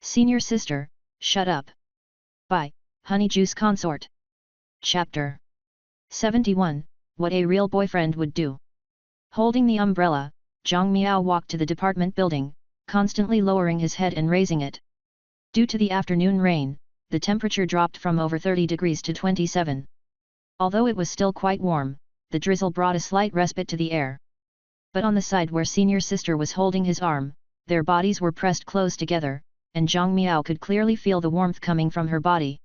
Senior Sister, Shut Up! By Honeyjuice Consort. Chapter 71, What a Real Boyfriend Would Do. Holding the umbrella, Zhang Miao walked to the department building, constantly lowering his head and raising it. Due to the afternoon rain, the temperature dropped from over 30 degrees to 27. Although it was still quite warm, the drizzle brought a slight respite to the air. But on the side where Senior Sister was holding his arm, their bodies were pressed close together, and Zhang Miao could clearly feel the warmth coming from her body.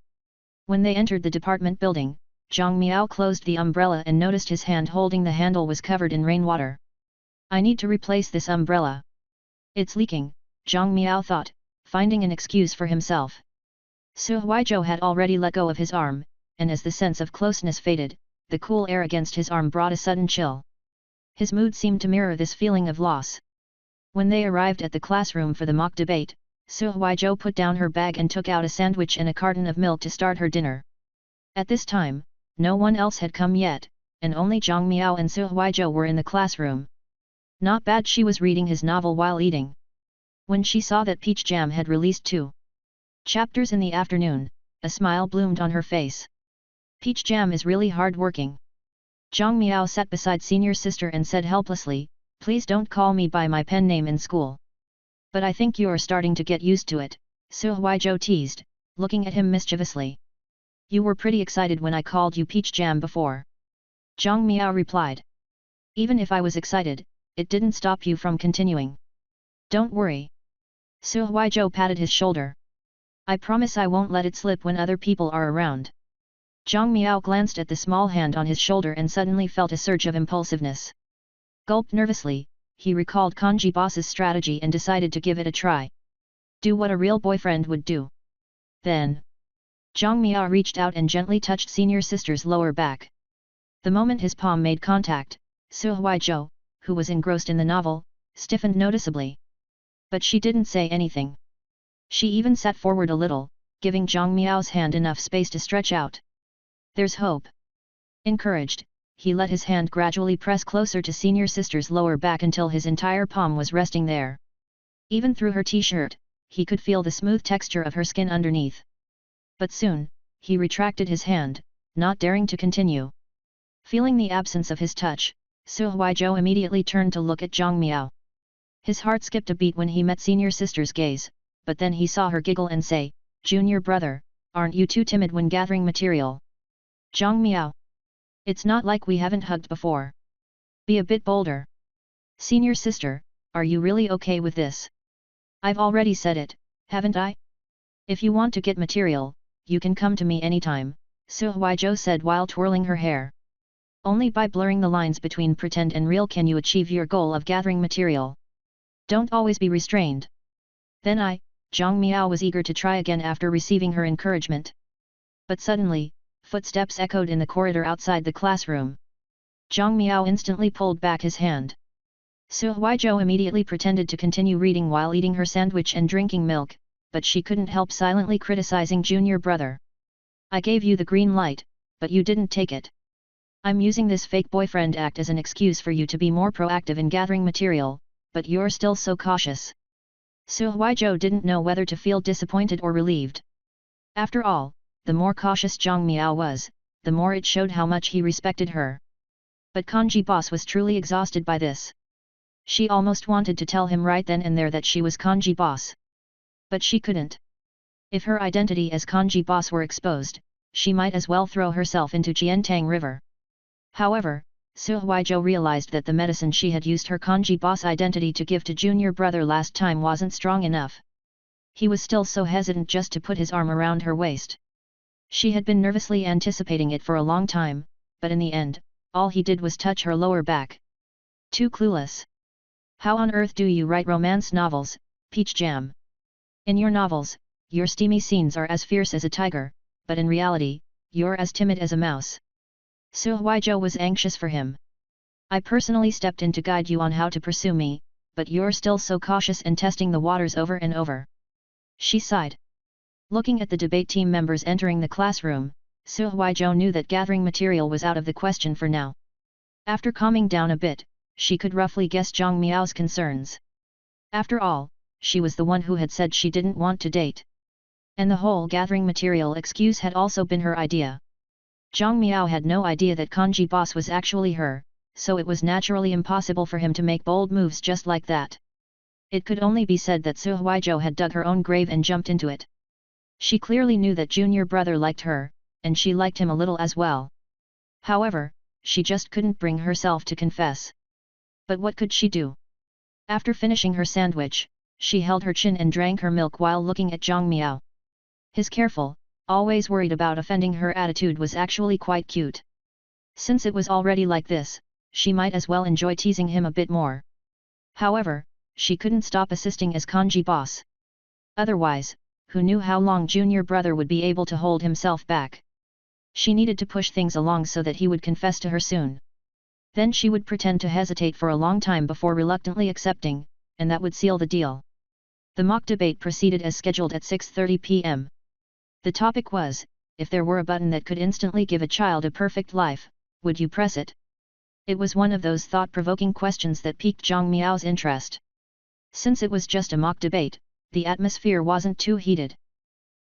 When they entered the department building, Zhang Miao closed the umbrella and noticed his hand holding the handle was covered in rainwater. I need to replace this umbrella. It's leaking, Zhang Miao thought, finding an excuse for himself. Su Huizhou had already let go of his arm, and as the sense of closeness faded, the cool air against his arm brought a sudden chill. His mood seemed to mirror this feeling of loss. When they arrived at the classroom for the mock debate, Su Huizhou put down her bag and took out a sandwich and a carton of milk to start her dinner. At this time, no one else had come yet, and only Zhang Miao and Su Huizhou were in the classroom. Not bad, she was reading his novel while eating. When she saw that Peach Jam had released 2 chapters in the afternoon, a smile bloomed on her face. Peach Jam is really hard-working. Zhang Miao sat beside Senior Sister and said helplessly, "Please don't call me by my pen name in school." "But I think you are starting to get used to it," Su Huizhou teased, looking at him mischievously. "You were pretty excited when I called you Peach Jam before." Zhang Miao replied. "Even if I was excited, it didn't stop you from continuing." "Don't worry." Su Huizhou patted his shoulder. "I promise I won't let it slip when other people are around." Zhang Miao glanced at the small hand on his shoulder and suddenly felt a surge of impulsiveness. Gulped nervously, he recalled Kanji Boss's strategy and decided to give it a try. Do what a real boyfriend would do. Then, Zhang Miao reached out and gently touched Senior Sister's lower back. The moment his palm made contact, Su Huizhou, who was engrossed in the novel, stiffened noticeably. But she didn't say anything. She even sat forward a little, giving Zhang Miao's hand enough space to stretch out. There's hope. Encouraged, he let his hand gradually press closer to Senior Sister's lower back until his entire palm was resting there. Even through her t-shirt, he could feel the smooth texture of her skin underneath. But soon, he retracted his hand, not daring to continue. Feeling the absence of his touch, Su Huizhou immediately turned to look at Zhang Miao. His heart skipped a beat when he met Senior Sister's gaze, but then he saw her giggle and say, "Junior brother, aren't you too timid when gathering material?" "Zhang Miao. It's not like we haven't hugged before. Be a bit bolder." "Senior Sister, are you really okay with this?" "I've already said it, haven't I? If you want to get material, you can come to me anytime," Su Huizhou said while twirling her hair. "Only by blurring the lines between pretend and real can you achieve your goal of gathering material. Don't always be restrained." Then Zhang Miao was eager to try again after receiving her encouragement. But suddenly, footsteps echoed in the corridor outside the classroom. Zhang Miao instantly pulled back his hand. Su Huizhou immediately pretended to continue reading while eating her sandwich and drinking milk, but she couldn't help silently criticizing junior brother. "I gave you the green light, but you didn't take it. I'm using this fake boyfriend act as an excuse for you to be more proactive in gathering material, but you're still so cautious." Su Huizhou didn't know whether to feel disappointed or relieved. After all, the more cautious Zhang Miao was, the more it showed how much he respected her. But Kanji Boss was truly exhausted by this. She almost wanted to tell him right then and there that she was Kanji Boss. But she couldn't. If her identity as Kanji Boss were exposed, she might as well throw herself into Jiantang River. However, Su Huizhou realized that the medicine she had used her Kanji Boss identity to give to junior brother last time wasn't strong enough. He was still so hesitant just to put his arm around her waist. She had been nervously anticipating it for a long time, but in the end, all he did was touch her lower back. Too clueless. How on earth do you write romance novels, Peach Jam? In your novels, your steamy scenes are as fierce as a tiger, but in reality, you're as timid as a mouse. Su Huizhou was anxious for him. "I personally stepped in to guide you on how to pursue me, but you're still so cautious and testing the waters over and over." She sighed. Looking at the debate team members entering the classroom, Su Huizhou knew that gathering material was out of the question for now. After calming down a bit, she could roughly guess Zhang Miao's concerns. After all, she was the one who had said she didn't want to date. And the whole gathering material excuse had also been her idea. Zhang Miao had no idea that kanji boss was actually her, so it was naturally impossible for him to make bold moves just like that. It could only be said that Su Huizhou had dug her own grave and jumped into it. She clearly knew that junior brother liked her, and she liked him a little as well. However, she just couldn't bring herself to confess. But what could she do? After finishing her sandwich, she held her chin and drank her milk while looking at Zhang Miao. His careful, always worried about offending her attitude was actually quite cute. Since it was already like this, she might as well enjoy teasing him a bit more. However, she couldn't stop assisting as kanji boss. Otherwise, who knew how long junior brother would be able to hold himself back? She needed to push things along so that he would confess to her soon. Then she would pretend to hesitate for a long time before reluctantly accepting, and that would seal the deal. The mock debate proceeded as scheduled at 6:30 p.m. The topic was, if there were a button that could instantly give a child a perfect life, would you press it? It was one of those thought-provoking questions that piqued Zhang Miao's interest. Since it was just a mock debate, the atmosphere wasn't too heated.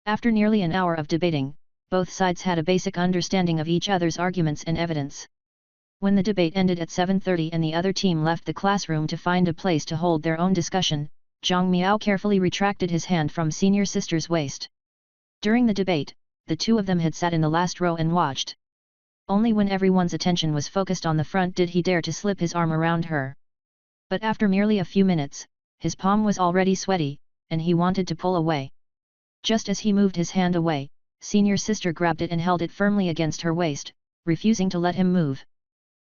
After nearly an hour of debating, both sides had a basic understanding of each other's arguments and evidence. When the debate ended at 7:30 and the other team left the classroom to find a place to hold their own discussion, Zhang Miao carefully retracted his hand from senior sister's waist. During the debate, the two of them had sat in the last row and watched. Only when everyone's attention was focused on the front did he dare to slip his arm around her. But after merely a few minutes, his palm was already sweaty, and he wanted to pull away. Just as he moved his hand away, senior sister grabbed it and held it firmly against her waist, refusing to let him move.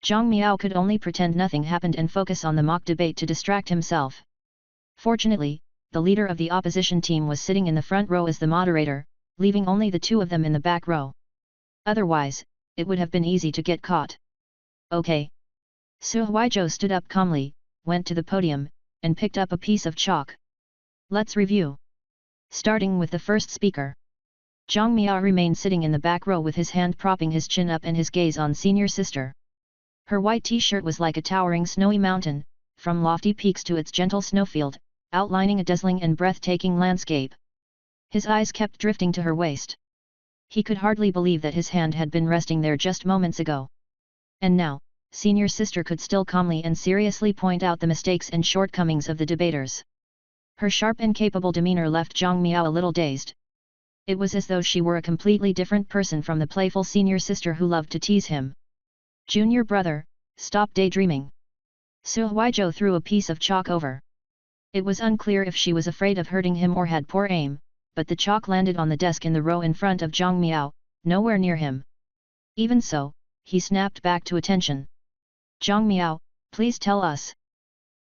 Zhang Miao could only pretend nothing happened and focus on the mock debate to distract himself. Fortunately, the leader of the opposition team was sitting in the front row as the moderator, leaving only the two of them in the back row. Otherwise, it would have been easy to get caught. Okay. Su Huizhou stood up calmly, went to the podium, and picked up a piece of chalk. Let's review. Starting with the first speaker. Zhang Miao remained sitting in the back row with his hand propping his chin up and his gaze on senior sister. Her white t-shirt was like a towering snowy mountain, from lofty peaks to its gentle snowfield, outlining a dazzling and breathtaking landscape. His eyes kept drifting to her waist. He could hardly believe that his hand had been resting there just moments ago. And now, senior sister could still calmly and seriously point out the mistakes and shortcomings of the debaters. Her sharp and capable demeanor left Zhang Miao a little dazed. It was as though she were a completely different person from the playful senior sister who loved to tease him. Junior brother, stop daydreaming. Su Huizhou threw a piece of chalk over. It was unclear if she was afraid of hurting him or had poor aim, but the chalk landed on the desk in the row in front of Zhang Miao, nowhere near him. Even so, he snapped back to attention. Zhang Miao, please tell us.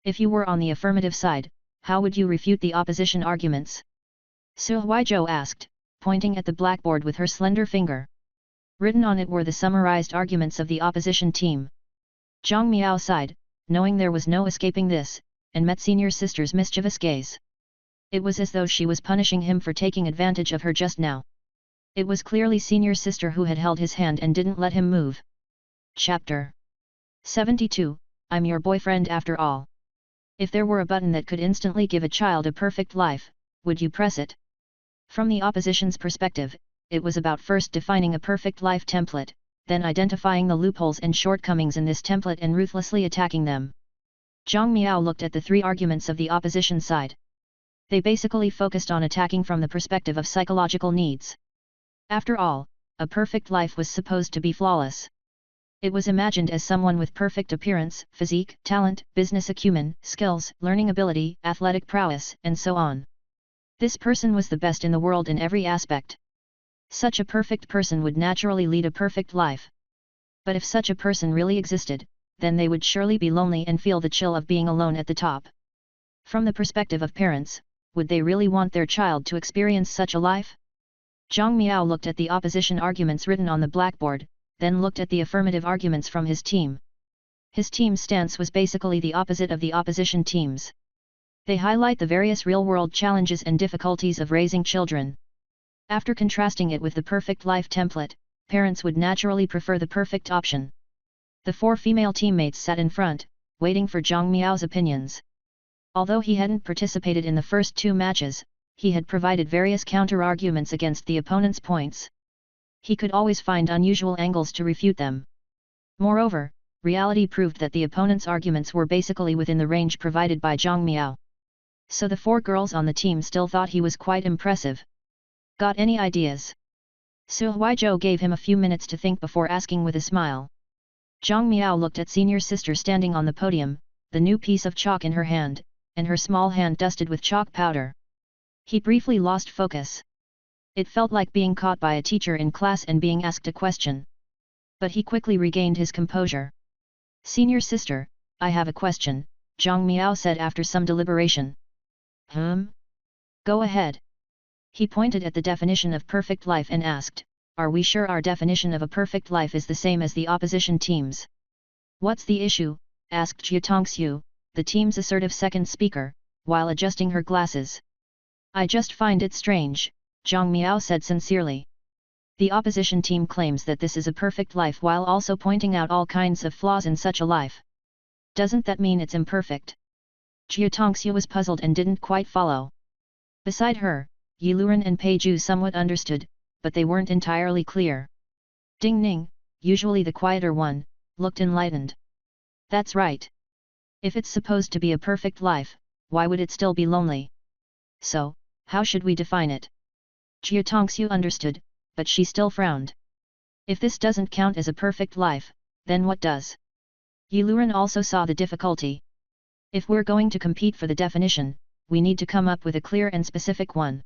If you were on the affirmative side, how would you refute the opposition arguments? Su Huizhou asked, pointing at the blackboard with her slender finger. Written on it were the summarized arguments of the opposition team. Zhang Miao sighed, knowing there was no escaping this, and met senior sister's mischievous gaze. It was as though she was punishing him for taking advantage of her just now. It was clearly senior sister who had held his hand and didn't let him move. Chapter 72, I'm your boyfriend after all. If there were a button that could instantly give a child a perfect life, would you press it? From the opposition's perspective, it was about first defining a perfect life template, then identifying the loopholes and shortcomings in this template and ruthlessly attacking them. Zhang Miao looked at the three arguments of the opposition side. They basically focused on attacking from the perspective of psychological needs. After all, a perfect life was supposed to be flawless. It was imagined as someone with perfect appearance, physique, talent, business acumen, skills, learning ability, athletic prowess, and so on. This person was the best in the world in every aspect. Such a perfect person would naturally lead a perfect life. But if such a person really existed, then they would surely be lonely and feel the chill of being alone at the top. From the perspective of parents, would they really want their child to experience such a life? Zhang Miao looked at the opposition arguments written on the blackboard, then looked at the affirmative arguments from his team. His team's stance was basically the opposite of the opposition team's. They highlight the various real-world challenges and difficulties of raising children. After contrasting it with the perfect life template, parents would naturally prefer the perfect option. The four female teammates sat in front, waiting for Zhang Miao's opinions. Although he hadn't participated in the first 2 matches, he had provided various counter-arguments against the opponent's points. He could always find unusual angles to refute them. Moreover, reality proved that the opponent's arguments were basically within the range provided by Zhang Miao. So the 4 girls on the team still thought he was quite impressive. Got any ideas? Su Huizhou gave him a few minutes to think before asking with a smile. Zhang Miao looked at senior sister standing on the podium, the new piece of chalk in her hand, and her small hand dusted with chalk powder. He briefly lost focus. It felt like being caught by a teacher in class and being asked a question. But he quickly regained his composure. Senior sister, I have a question, Zhang Miao said after some deliberation. Go ahead. He pointed at the definition of perfect life and asked, are we sure our definition of a perfect life is the same as the opposition team's? What's the issue? Asked Jia Tongxiu, the team's assertive second speaker, while adjusting her glasses. I just find it strange, Zhang Miao said sincerely. The opposition team claims that this is a perfect life while also pointing out all kinds of flaws in such a life. Doesn't that mean it's imperfect? Jia Tongxiu was puzzled and didn't quite follow. Beside her, Yi Luren and Pei Ju somewhat understood, but they weren't entirely clear. Ding Ning, usually the quieter one, looked enlightened. That's right. If it's supposed to be a perfect life, why would it still be lonely? So, how should we define it? Jia Tongxiu understood, but she still frowned. If this doesn't count as a perfect life, then what does? Yi Luren also saw the difficulty. If we're going to compete for the definition, we need to come up with a clear and specific one.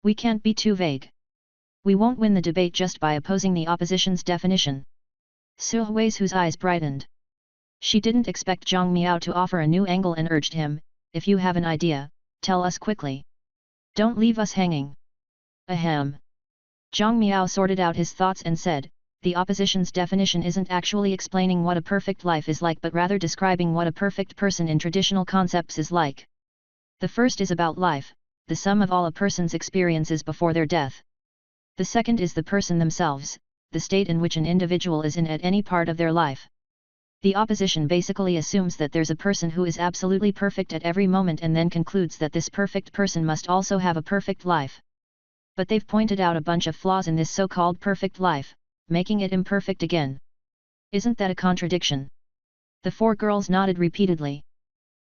We can't be too vague. We won't win the debate just by opposing the opposition's definition. Su Huizhou's eyes brightened. She didn't expect Zhang Miao to offer a new angle and urged him, if you have an idea, tell us quickly. Don't leave us hanging. Ahem. Zhang Miao sorted out his thoughts and said, the opposition's definition isn't actually explaining what a perfect life is like but rather describing what a perfect person in traditional concepts is like. The first is about life, the sum of all a person's experiences before their death. The second is the person themselves, the state in which an individual is in at any part of their life. The opposition basically assumes that there's a person who is absolutely perfect at every moment and then concludes that this perfect person must also have a perfect life. But they've pointed out a bunch of flaws in this so-called perfect life, making it imperfect again. Isn't that a contradiction? The 4 girls nodded repeatedly.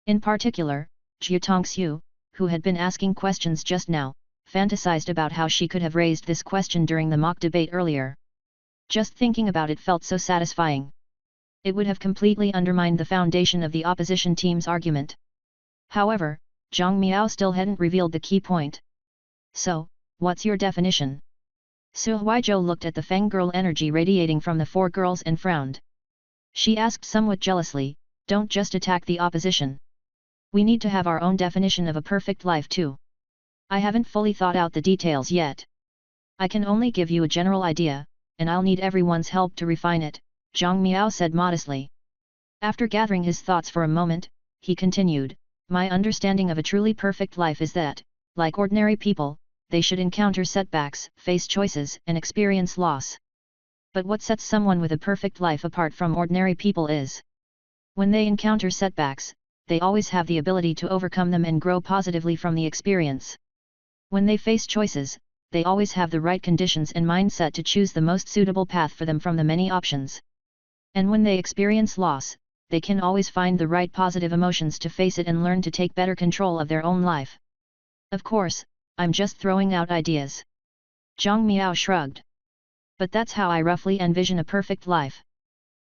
In particular, Jia Tongxiu, who had been asking questions just now, fantasized about how she could have raised this question during the mock debate earlier. Just thinking about it felt so satisfying. It would have completely undermined the foundation of the opposition team's argument. However, Zhang Miao still hadn't revealed the key point. So, what's your definition? Su Huizhou looked at the fangirl energy radiating from the 4 girls and frowned. She asked somewhat jealously, don't just attack the opposition. We need to have our own definition of a perfect life too. I haven't fully thought out the details yet. I can only give you a general idea, and I'll need everyone's help to refine it, Zhang Miao said modestly. After gathering his thoughts for a moment, he continued, my understanding of a truly perfect life is that, like ordinary people, they should encounter setbacks, face choices, and experience loss. But what sets someone with a perfect life apart from ordinary people is, when they encounter setbacks, they always have the ability to overcome them and grow positively from the experience. When they face choices, they always have the right conditions and mindset to choose the most suitable path for them from the many options. And when they experience loss, they can always find the right positive emotions to face it and learn to take better control of their own life. Of course, I'm just throwing out ideas. Zhang Miao shrugged. But that's how I roughly envision a perfect life.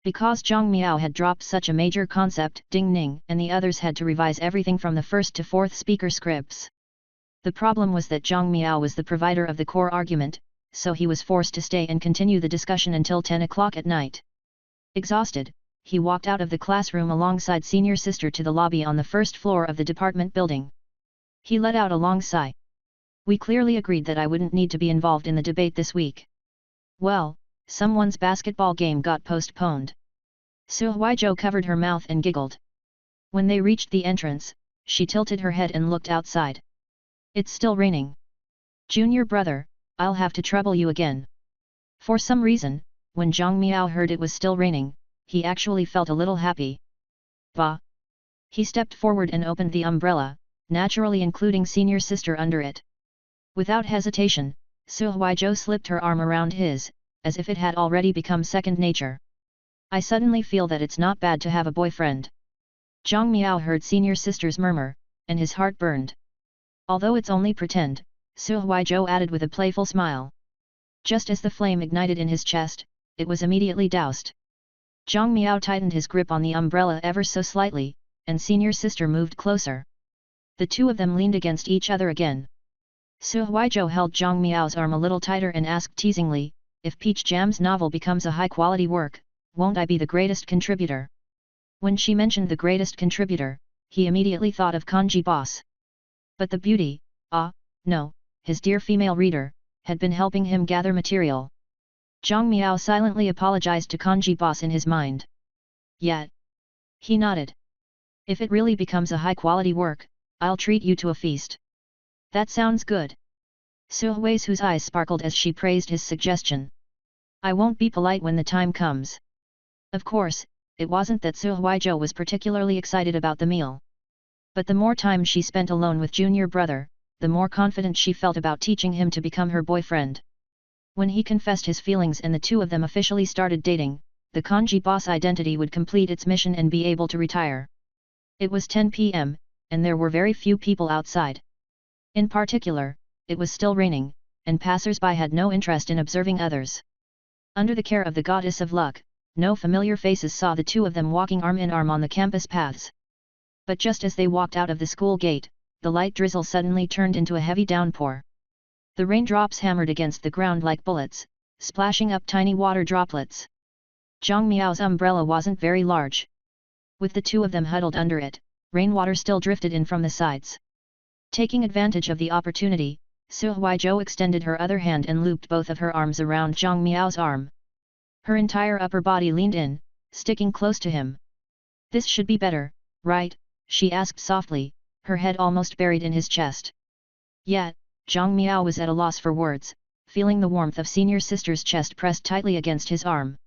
Because Zhang Miao had dropped such a major concept, Ding Ning and the others had to revise everything from the first to 4th speaker scripts. The problem was that Zhang Miao was the provider of the core argument, so he was forced to stay and continue the discussion until 10 o'clock at night. Exhausted, he walked out of the classroom alongside senior sister to the lobby on the 1st floor of the department building. He let out a long sigh. We clearly agreed that I wouldn't need to be involved in the debate this week. Well, someone's basketball game got postponed. Su Huizhou covered her mouth and giggled. When they reached the entrance, she tilted her head and looked outside. It's still raining. Junior brother, I'll have to trouble you again. For some reason, when Zhang Miao heard it was still raining, he actually felt a little happy. Bah! He stepped forward and opened the umbrella, naturally including senior sister under it. Without hesitation, Su Huizhou slipped her arm around his, as if it had already become second nature. I suddenly feel that it's not bad to have a boyfriend. Zhang Miao heard senior sister's murmur, and his heart burned. Although it's only pretend, Su Huizhou added with a playful smile. Just as the flame ignited in his chest, it was immediately doused. Zhang Miao tightened his grip on the umbrella ever so slightly, and senior sister moved closer. The two of them leaned against each other again. Su Huizhou held Zhang Miao's arm a little tighter and asked teasingly, "If Peach Jam's novel becomes a high-quality work, won't I be the greatest contributor?" When she mentioned the greatest contributor, he immediately thought of Kanji Boss. But the beauty, no, his dear female reader, had been helping him gather material. Zhang Miao silently apologized to Kanji Boss in his mind. Yet, he nodded. "If it really becomes a high-quality work, I'll treat you to a feast." "That sounds good." Su Huizhou's eyes sparkled as she praised his suggestion. "I won't be polite when the time comes." Of course, it wasn't that Su Huizhou was particularly excited about the meal. But the more time she spent alone with junior brother, the more confident she felt about teaching him to become her boyfriend. When he confessed his feelings and the two of them officially started dating, the Kanji Boss identity would complete its mission and be able to retire. It was 10 p.m., and there were very few people outside. In particular, it was still raining, and passers-by had no interest in observing others. Under the care of the goddess of luck, no familiar faces saw the two of them walking arm in arm on the campus paths. But just as they walked out of the school gate, the light drizzle suddenly turned into a heavy downpour. The raindrops hammered against the ground like bullets, splashing up tiny water droplets. Zhang Miao's umbrella wasn't very large. With the two of them huddled under it, rainwater still drifted in from the sides. Taking advantage of the opportunity, Su Huizhou extended her other hand and looped both of her arms around Zhang Miao's arm. Her entire upper body leaned in, sticking close to him. "This should be better, right?" she asked softly, her head almost buried in his chest. Yet, Zhang Miao was at a loss for words, feeling the warmth of senior sister's chest pressed tightly against his arm.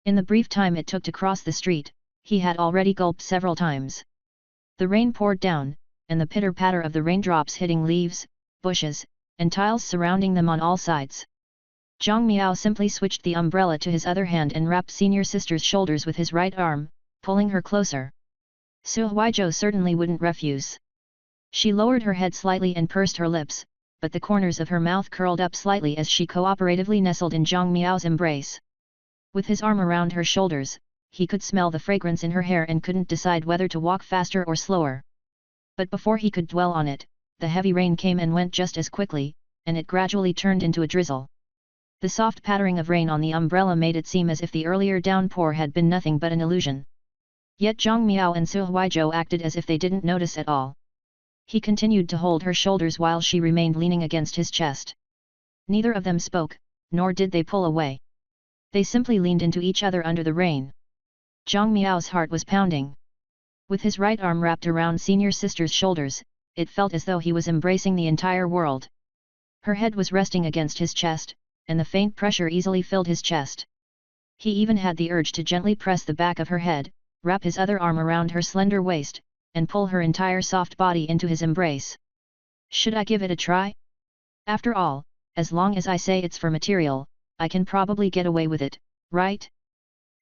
In the brief time it took to cross the street, he had already gulped several times. The rain poured down, and the pitter-patter of the raindrops hitting leaves, bushes, and tiles surrounding them on all sides. Zhang Miao simply switched the umbrella to his other hand and wrapped senior sister's shoulders with his right arm, pulling her closer. Su Huizhou certainly wouldn't refuse. She lowered her head slightly and pursed her lips, but the corners of her mouth curled up slightly as she cooperatively nestled in Zhang Miao's embrace. With his arm around her shoulders, he could smell the fragrance in her hair and couldn't decide whether to walk faster or slower. But before he could dwell on it, the heavy rain came and went just as quickly, and it gradually turned into a drizzle. The soft pattering of rain on the umbrella made it seem as if the earlier downpour had been nothing but an illusion. Yet Zhang Miao and Su Huizhou acted as if they didn't notice at all. He continued to hold her shoulders while she remained leaning against his chest. Neither of them spoke, nor did they pull away. They simply leaned into each other under the rain. Zhang Miao's heart was pounding. With his right arm wrapped around senior sister's shoulders, it felt as though he was embracing the entire world. Her head was resting against his chest, and the faint pressure easily filled his chest. He even had the urge to gently press the back of her head, wrap his other arm around her slender waist, and pull her entire soft body into his embrace. Should I give it a try? After all, as long as I say it's for material, I can probably get away with it, right?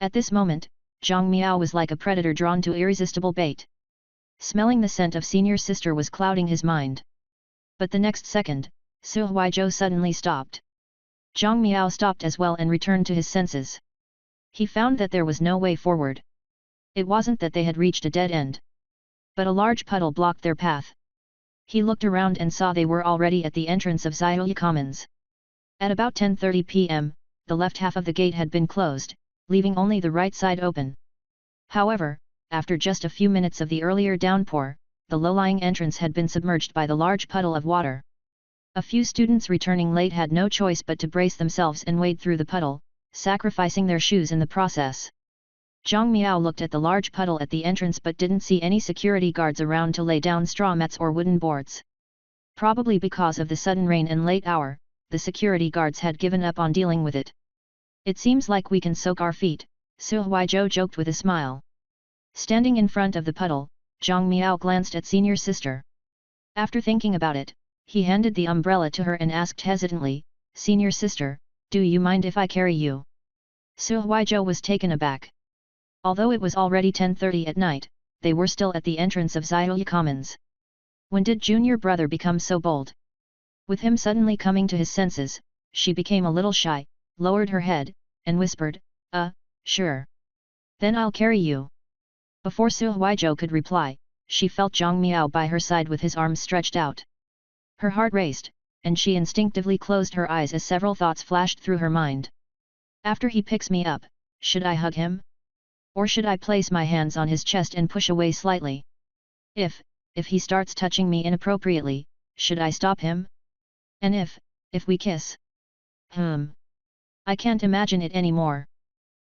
At this moment, Zhang Miao was like a predator drawn to irresistible bait. Smelling the scent of senior sister was clouding his mind. But the next second, Su Huizhou suddenly stopped. Zhang Miao stopped as well and returned to his senses. He found that there was no way forward. It wasn't that they had reached a dead end. But a large puddle blocked their path. He looked around and saw they were already at the entrance of Xiaoyi Commons. At about 10:30 p.m., the left half of the gate had been closed, leaving only the right side open. However, after just a few minutes of the earlier downpour, the low-lying entrance had been submerged by the large puddle of water. A few students returning late had no choice but to brace themselves and wade through the puddle, sacrificing their shoes in the process. Zhang Miao looked at the large puddle at the entrance but didn't see any security guards around to lay down straw mats or wooden boards. Probably because of the sudden rain and late hour, the security guards had given up on dealing with it. "It seems like we can soak our feet," Su Huizhou joked with a smile. Standing in front of the puddle, Zhang Miao glanced at senior sister. After thinking about it, he handed the umbrella to her and asked hesitantly, "Senior sister, do you mind if I carry you?" Su Huizhou was taken aback. Although it was already 10:30 at night, they were still at the entrance of Xiaoya Commons. When did junior brother become so bold? With him suddenly coming to his senses, she became a little shy, lowered her head, and whispered, Sure. Then I'll carry you." Before Su Huizhou could reply, she felt Zhang Miao by her side with his arms stretched out. Her heart raced, and she instinctively closed her eyes as several thoughts flashed through her mind. After he picks me up, should I hug him? Or should I place my hands on his chest and push away slightly? If he starts touching me inappropriately, should I stop him? And if we kiss? I can't imagine it anymore.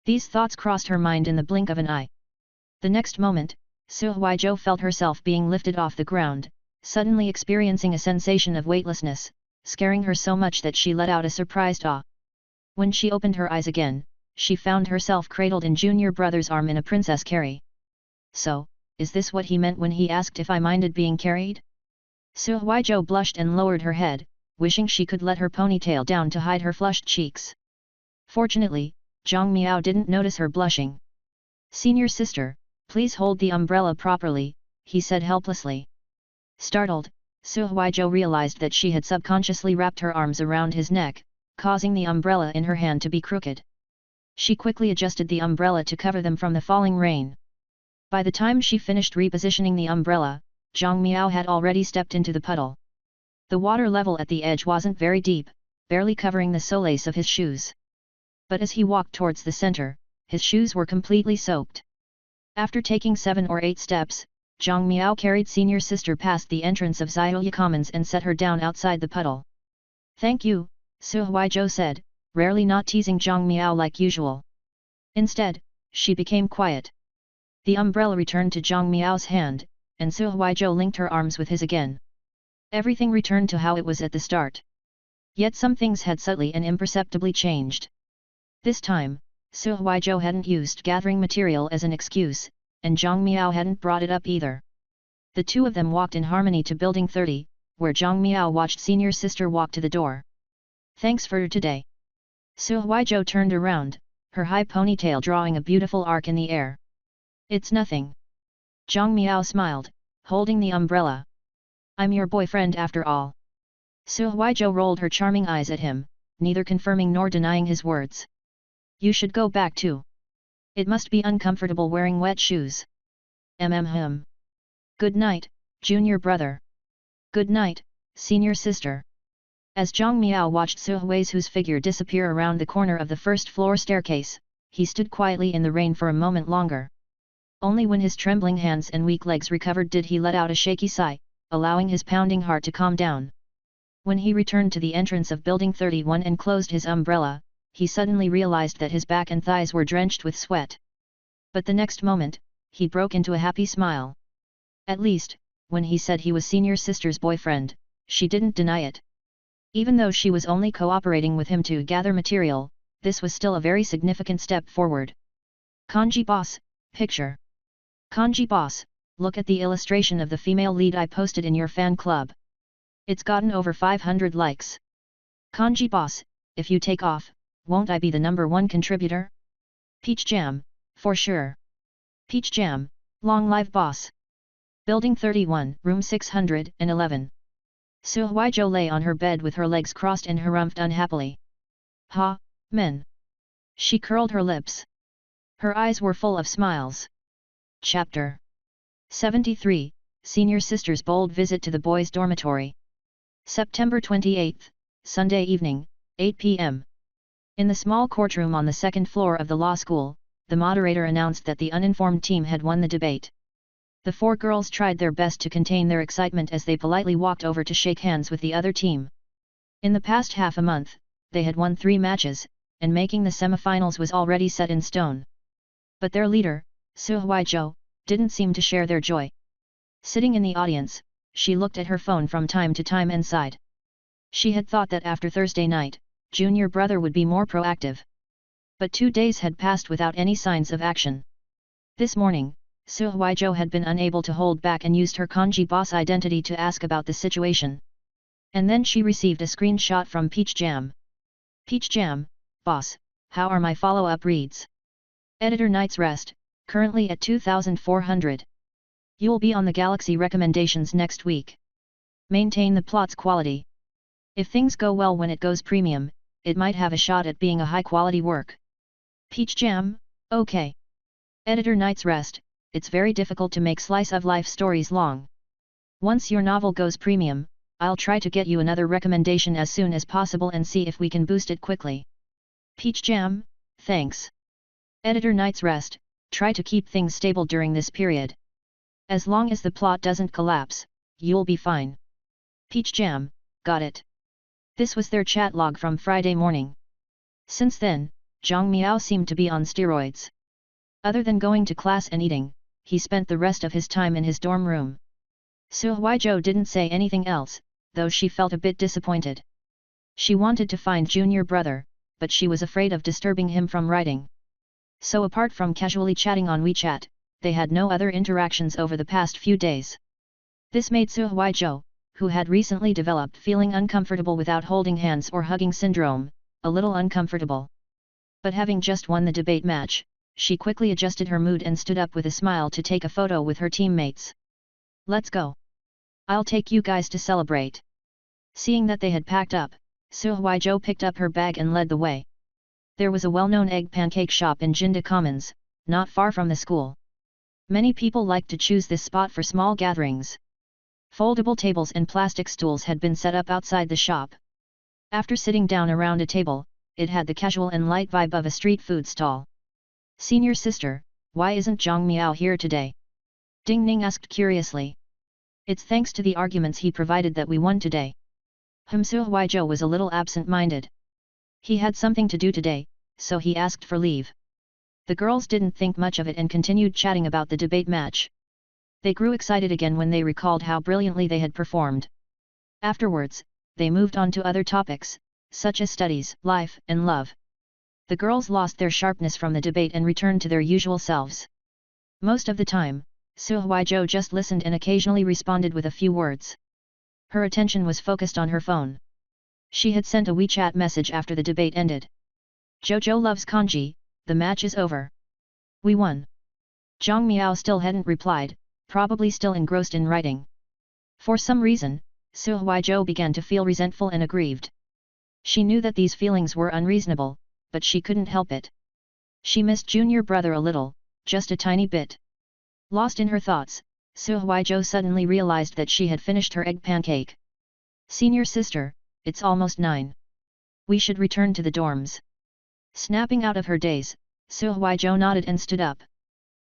These thoughts crossed her mind in the blink of an eye. The next moment, Su Huizhou felt herself being lifted off the ground, suddenly experiencing a sensation of weightlessness, scaring her so much that she let out a surprised "ah." When she opened her eyes again, she found herself cradled in junior brother's arm in a princess carry. So, is this what he meant when he asked if I minded being carried? Su Huizhou blushed and lowered her head, wishing she could let her ponytail down to hide her flushed cheeks. Fortunately, Zhang Miao didn't notice her blushing. "Senior sister, please hold the umbrella properly," he said helplessly. Startled, Su Huizhou realized that she had subconsciously wrapped her arms around his neck, causing the umbrella in her hand to be crooked. She quickly adjusted the umbrella to cover them from the falling rain. By the time she finished repositioning the umbrella, Zhang Miao had already stepped into the puddle. The water level at the edge wasn't very deep, barely covering the soles of his shoes. But as he walked towards the center, his shoes were completely soaked. After taking 7 or 8 steps, Zhang Miao carried senior sister past the entrance of Xiaoya Commons and set her down outside the puddle. "Thank you," Su Huizhou said, rarely not teasing Zhang Miao like usual. Instead, she became quiet. The umbrella returned to Zhang Miao's hand, and Su Huizhou linked her arms with his again. Everything returned to how it was at the start. Yet some things had subtly and imperceptibly changed. This time, Su Huizhou hadn't used gathering material as an excuse, and Zhang Miao hadn't brought it up either. The two of them walked in harmony to Building 30, where Zhang Miao watched senior sister walk to the door. "Thanks for today." Su Huizhou turned around, her high ponytail drawing a beautiful arc in the air. "It's nothing." Zhang Miao smiled, holding the umbrella. "I'm your boyfriend after all." Su Huizhou rolled her charming eyes at him, neither confirming nor denying his words. "You should go back too. It must be uncomfortable wearing wet shoes." "Good night, junior brother." "Good night, senior sister." As Zhang Miao watched Su Huizhou's figure disappear around the corner of the first-floor staircase, he stood quietly in the rain for a moment longer. Only when his trembling hands and weak legs recovered did he let out a shaky sigh, allowing his pounding heart to calm down. When he returned to the entrance of Building 31 and closed his umbrella, he suddenly realized that his back and thighs were drenched with sweat. But the next moment, he broke into a happy smile. At least, when he said he was senior sister's boyfriend, she didn't deny it. Even though she was only cooperating with him to gather material, this was still a very significant step forward. "Kanji boss, picture. Kanji boss, look at the illustration of the female lead I posted in your fan club. It's gotten over 500 likes. Kanji boss, if you take off, won't I be the #1 contributor? Peach Jam, for sure. Peach Jam, long live boss." Building 31, room 611. Su Huizhou lay on her bed with her legs crossed and harumphed unhappily. "Ha, men." She curled her lips. Her eyes were full of smiles. Chapter 73, Senior Sister's bold visit to the boys' dormitory. September 28, Sunday evening, 8 p.m. In the small courtroom on the second floor of the law school, the moderator announced that the uninformed team had won the debate. The 4 girls tried their best to contain their excitement as they politely walked over to shake hands with the other team. In the past half a month, they had won 3 matches, and making the semifinals was already set in stone. But their leader, Su Huizhou, didn't seem to share their joy. Sitting in the audience, she looked at her phone from time to time and sighed. She had thought that after Thursday night, junior brother would be more proactive. But 2 days had passed without any signs of action. This morning, Su Huizhou had been unable to hold back and used her kanji boss identity to ask about the situation. And then she received a screenshot from Peach Jam. Peach Jam, boss, how are my follow-up reads? Editor Night's Rest, currently at 2400. You'll be on the Galaxy recommendations next week. Maintain the plot's quality. If things go well when it goes premium, it might have a shot at being a high-quality work. Peach Jam, okay. Editor Night's Rest, it's very difficult to make slice-of-life stories long. Once your novel goes premium, I'll try to get you another recommendation as soon as possible and see if we can boost it quickly. Peach Jam, thanks. Editor Night's Rest, try to keep things stable during this period. As long as the plot doesn't collapse, you'll be fine. Peach Jam, got it. This was their chat log from Friday morning. Since then, Zhang Miao seemed to be on steroids. Other than going to class and eating, he spent the rest of his time in his dorm room. Su Huizhou didn't say anything else, though she felt a bit disappointed. She wanted to find junior brother, but she was afraid of disturbing him from writing. So apart from casually chatting on WeChat, they had no other interactions over the past few days. This made Su Huizhou, who had recently developed feeling uncomfortable without holding hands or hugging syndrome, a little uncomfortable. But having just won the debate match, she quickly adjusted her mood and stood up with a smile to take a photo with her teammates. Let's go. I'll take you guys to celebrate. Seeing that they had packed up, Su Huizhou picked up her bag and led the way. There was a well-known egg pancake shop in Jinda Commons, not far from the school. Many people liked to choose this spot for small gatherings. Foldable tables and plastic stools had been set up outside the shop. After sitting down around a table, it had the casual and light vibe of a street food stall. Senior sister, why isn't Zhang Miao here today? Ding Ning asked curiously. It's thanks to the arguments he provided that we won today. Su Huizhou was a little absent-minded. He had something to do today, so he asked for leave. The girls didn't think much of it and continued chatting about the debate match. They grew excited again when they recalled how brilliantly they had performed. Afterwards, they moved on to other topics, such as studies, life, and love. The girls lost their sharpness from the debate and returned to their usual selves. Most of the time, Su Huizhou just listened and occasionally responded with a few words. Her attention was focused on her phone. She had sent a WeChat message after the debate ended. Jojo loves kanji, the match is over. We won. Zhang Miao still hadn't replied, probably still engrossed in writing. For some reason, Su Huizhou began to feel resentful and aggrieved. She knew that these feelings were unreasonable, but she couldn't help it. She missed junior brother a little, just a tiny bit. Lost in her thoughts, Su Huizhou suddenly realized that she had finished her egg pancake. Senior sister, it's almost 9. We should return to the dorms. Snapping out of her daze, Su Huizhou nodded and stood up.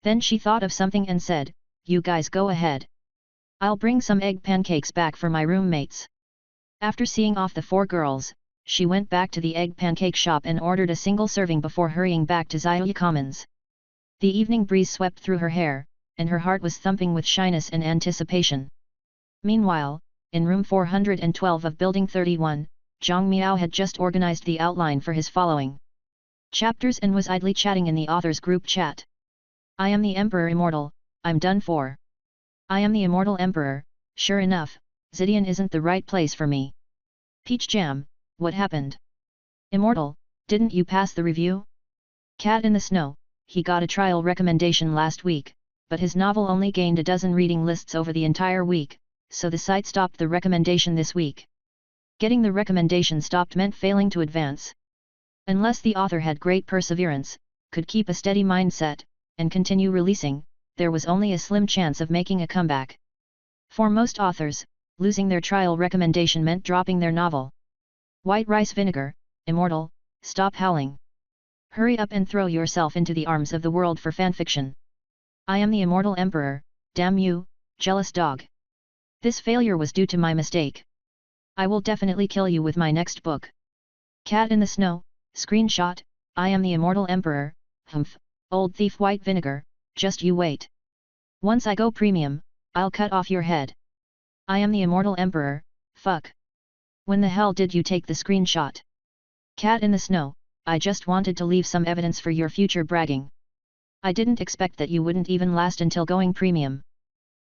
Then she thought of something and said, you guys go ahead. I'll bring some egg pancakes back for my roommates. After seeing off the 4 girls, she went back to the egg pancake shop and ordered a single serving before hurrying back to Zaya Commons. The evening breeze swept through her hair, and her heart was thumping with shyness and anticipation. Meanwhile, in room 412 of Building 31, Zhang Miao had just organized the outline for his following chapters and was idly chatting in the author's group chat. I am the Emperor Immortal, I'm done for. I am the Immortal Emperor, sure enough, Zidian isn't the right place for me. Peach Jam, what happened? Immortal, didn't you pass the review? Cat in the Snow, he got a trial recommendation last week, but his novel only gained a dozen reading lists over the entire week, so the site stopped the recommendation this week. Getting the recommendation stopped meant failing to advance. Unless the author had great perseverance, could keep a steady mindset, and continue releasing, there was only a slim chance of making a comeback. For most authors, losing their trial recommendation meant dropping their novel. White Rice Vinegar, Immortal, stop howling. Hurry up and throw yourself into the arms of the world for fanfiction. I am the Immortal Emperor, damn you, jealous dog. This failure was due to my mistake. I will definitely kill you with my next book. Cat in the Snow, screenshot, I am the Immortal Emperor, humph, old thief White Vinegar, just you wait. Once I go premium, I'll cut off your head. I am the Immortal Emperor, fuck. When the hell did you take the screenshot? Cat in the Snow, I just wanted to leave some evidence for your future bragging. I didn't expect that you wouldn't even last until going premium.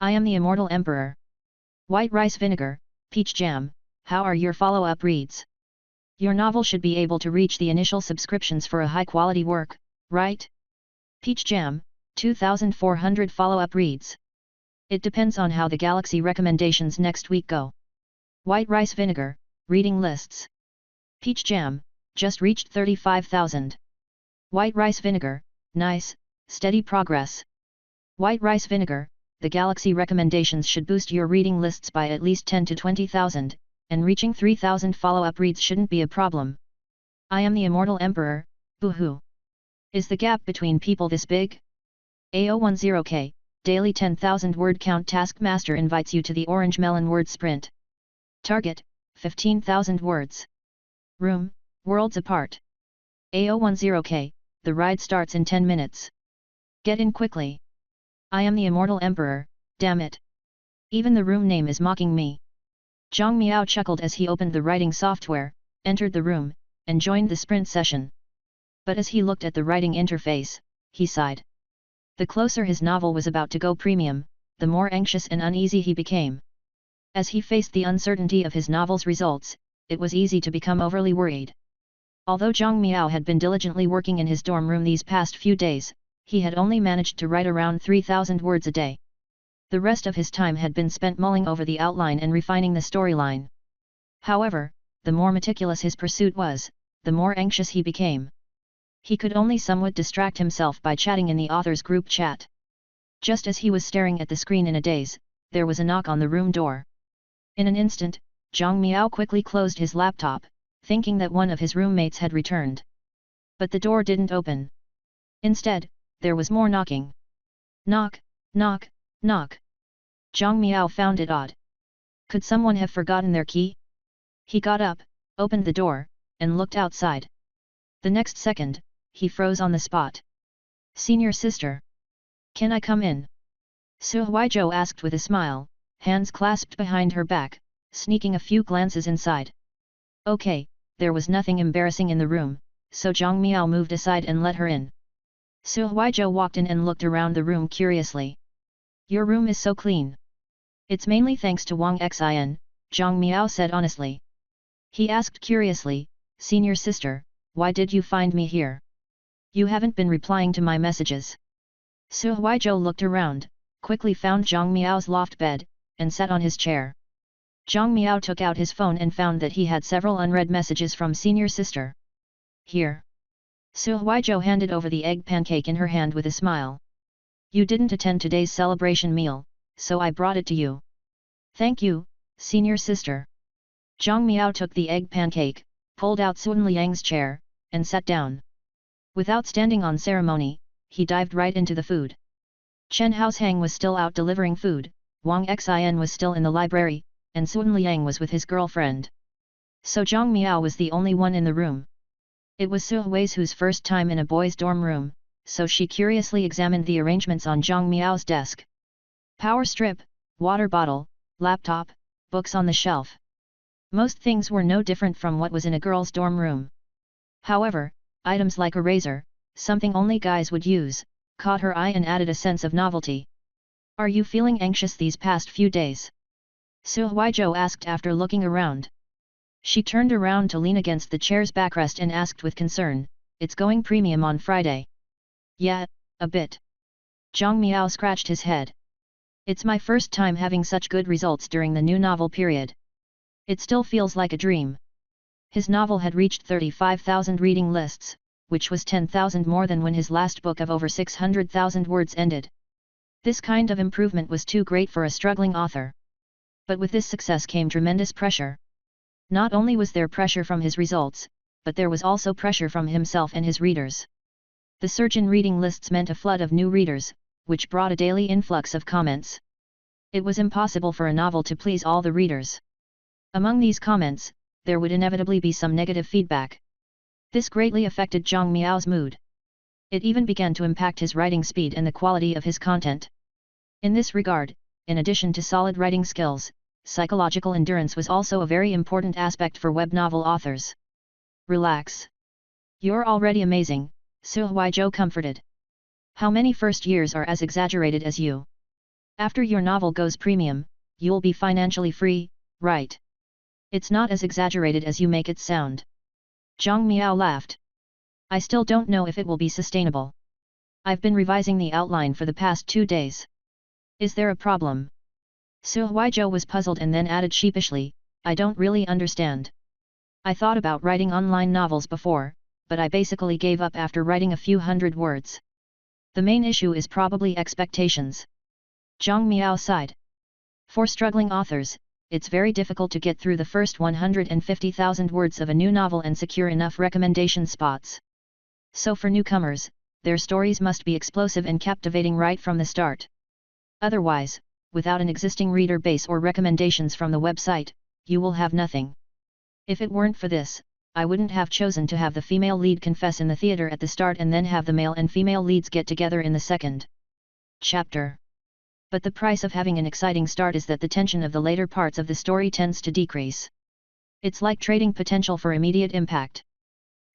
I am the immortal emperor. White rice vinegar, peach jam, how are your follow-up reads? Your novel should be able to reach the initial subscriptions for a high-quality work, right? Peach jam, 2,400 follow-up reads. It depends on how the Galaxy recommendations next week go. White rice vinegar, reading lists. Peach jam, just reached 35,000. White rice vinegar, nice, steady progress. White rice vinegar, the Galaxy recommendations should boost your reading lists by at least 10 to 20,000, and reaching 3,000 follow-up reads shouldn't be a problem. I am the immortal emperor, boo-hoo. Is the gap between people this big? A010K, daily 10,000 word count Taskmaster invites you to the Orange Melon word sprint. Target, 15,000 words. Room, worlds apart. A010K, the ride starts in 10 minutes. Get in quickly. I am the immortal emperor, damn it. Even the room name is mocking me. Zhang Miao chuckled as he opened the writing software, entered the room, and joined the sprint session. But as he looked at the writing interface, he sighed. The closer his novel was about to go premium, the more anxious and uneasy he became. As he faced the uncertainty of his novel's results, it was easy to become overly worried. Although Zhang Miao had been diligently working in his dorm room these past few days, he had only managed to write around 3,000 words a day. The rest of his time had been spent mulling over the outline and refining the storyline. However, the more meticulous his pursuit was, the more anxious he became. He could only somewhat distract himself by chatting in the author's group chat. Just as he was staring at the screen in a daze, there was a knock on the room door. In an instant, Zhang Miao quickly closed his laptop, thinking that one of his roommates had returned. But the door didn't open. Instead, there was more knocking. Knock, knock, knock. Zhang Miao found it odd. Could someone have forgotten their key? He got up, opened the door, and looked outside. The next second, he froze on the spot. Senior sister. Can I come in? Su Huizhou asked with a smile, hands clasped behind her back, sneaking a few glances inside. Okay, there was nothing embarrassing in the room, so Zhang Miao moved aside and let her in. Su Huizhou walked in and looked around the room curiously. Your room is so clean. It's mainly thanks to Wang Xin, Zhang Miao said honestly. He asked curiously, Senior sister, why did you find me here? You haven't been replying to my messages. Su Huizhou looked around, quickly found Zhang Miao's loft bed, and sat on his chair. Zhang Miao took out his phone and found that he had several unread messages from senior sister. Here. Su Huizhou handed over the egg pancake in her hand with a smile. You didn't attend today's celebration meal, so I brought it to you. Thank you, senior sister. Zhang Miao took the egg pancake, pulled out Sun Liang's chair, and sat down. Without standing on ceremony, he dived right into the food. Chen Haoshang was still out delivering food, Wang Xin was still in the library, and Sun Liang was with his girlfriend. So Zhang Miao was the only one in the room. It was Su Huizhou's first time in a boys' dorm room, so she curiously examined the arrangements on Zhang Miao's desk. Power strip, water bottle, laptop, books on the shelf. Most things were no different from what was in a girl's dorm room. However, items like a razor, something only guys would use, caught her eye and added a sense of novelty. Are you feeling anxious these past few days? Su Huizhou asked after looking around. She turned around to lean against the chair's backrest and asked with concern, it's going premium on Friday. Yeah, a bit. Zhang Miao scratched his head. It's my first time having such good results during the new novel period. It still feels like a dream. His novel had reached 35,000 reading lists, which was 10,000 more than when his last book of over 600,000 words ended. This kind of improvement was too great for a struggling author. But with this success came tremendous pressure. Not only was there pressure from his results, but there was also pressure from himself and his readers. The surge in reading lists meant a flood of new readers, which brought a daily influx of comments. It was impossible for a novel to please all the readers. Among these comments, there would inevitably be some negative feedback. This greatly affected Zhang Miao's mood. It even began to impact his writing speed and the quality of his content. In this regard, in addition to solid writing skills, psychological endurance was also a very important aspect for web novel authors. Relax. You're already amazing, Su Huizhou comforted. How many first years are as exaggerated as you? After your novel goes premium, you'll be financially free, right? It's not as exaggerated as you make it sound. Zhang Miao laughed. I still don't know if it will be sustainable. I've been revising the outline for the past 2 days. Is there a problem? Su Huizhou was puzzled and then added sheepishly, I don't really understand. I thought about writing online novels before, but I basically gave up after writing a few hundred words. The main issue is probably expectations. Zhang Miao sighed. For struggling authors, it's very difficult to get through the first 150,000 words of a new novel and secure enough recommendation spots. So for newcomers, their stories must be explosive and captivating right from the start. Otherwise, without an existing reader base or recommendations from the website, you will have nothing. If it weren't for this, I wouldn't have chosen to have the female lead confess in the theater at the start and then have the male and female leads get together in the second chapter. But the price of having an exciting start is that the tension of the later parts of the story tends to decrease. It's like trading potential for immediate impact.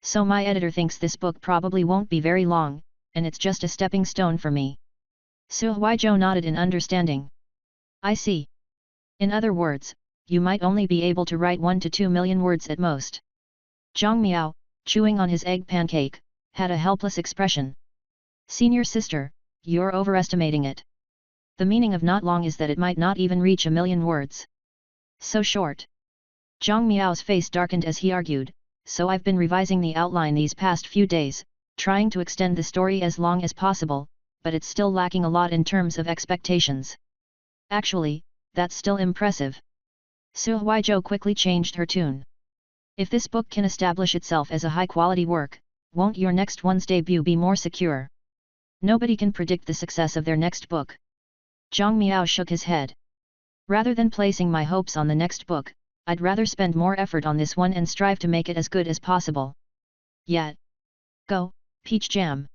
So my editor thinks this book probably won't be very long, and it's just a stepping stone for me. Su Huizhou nodded in understanding. I see. In other words, you might only be able to write 1 to 2 million words at most. Zhang Miao, chewing on his egg pancake, had a helpless expression. Senior sister, you're overestimating it. The meaning of not long is that it might not even reach 1 million words. So short. Zhang Miao's face darkened as he argued, so I've been revising the outline these past few days, trying to extend the story as long as possible, but it's still lacking a lot in terms of expectations. Actually, that's still impressive. Su Huizhou quickly changed her tune. If this book can establish itself as a high-quality work, won't your next one's debut be more secure? Nobody can predict the success of their next book. Zhang Miao shook his head. Rather than placing my hopes on the next book, I'd rather spend more effort on this one and strive to make it as good as possible. Yet. Go, Peach Jam.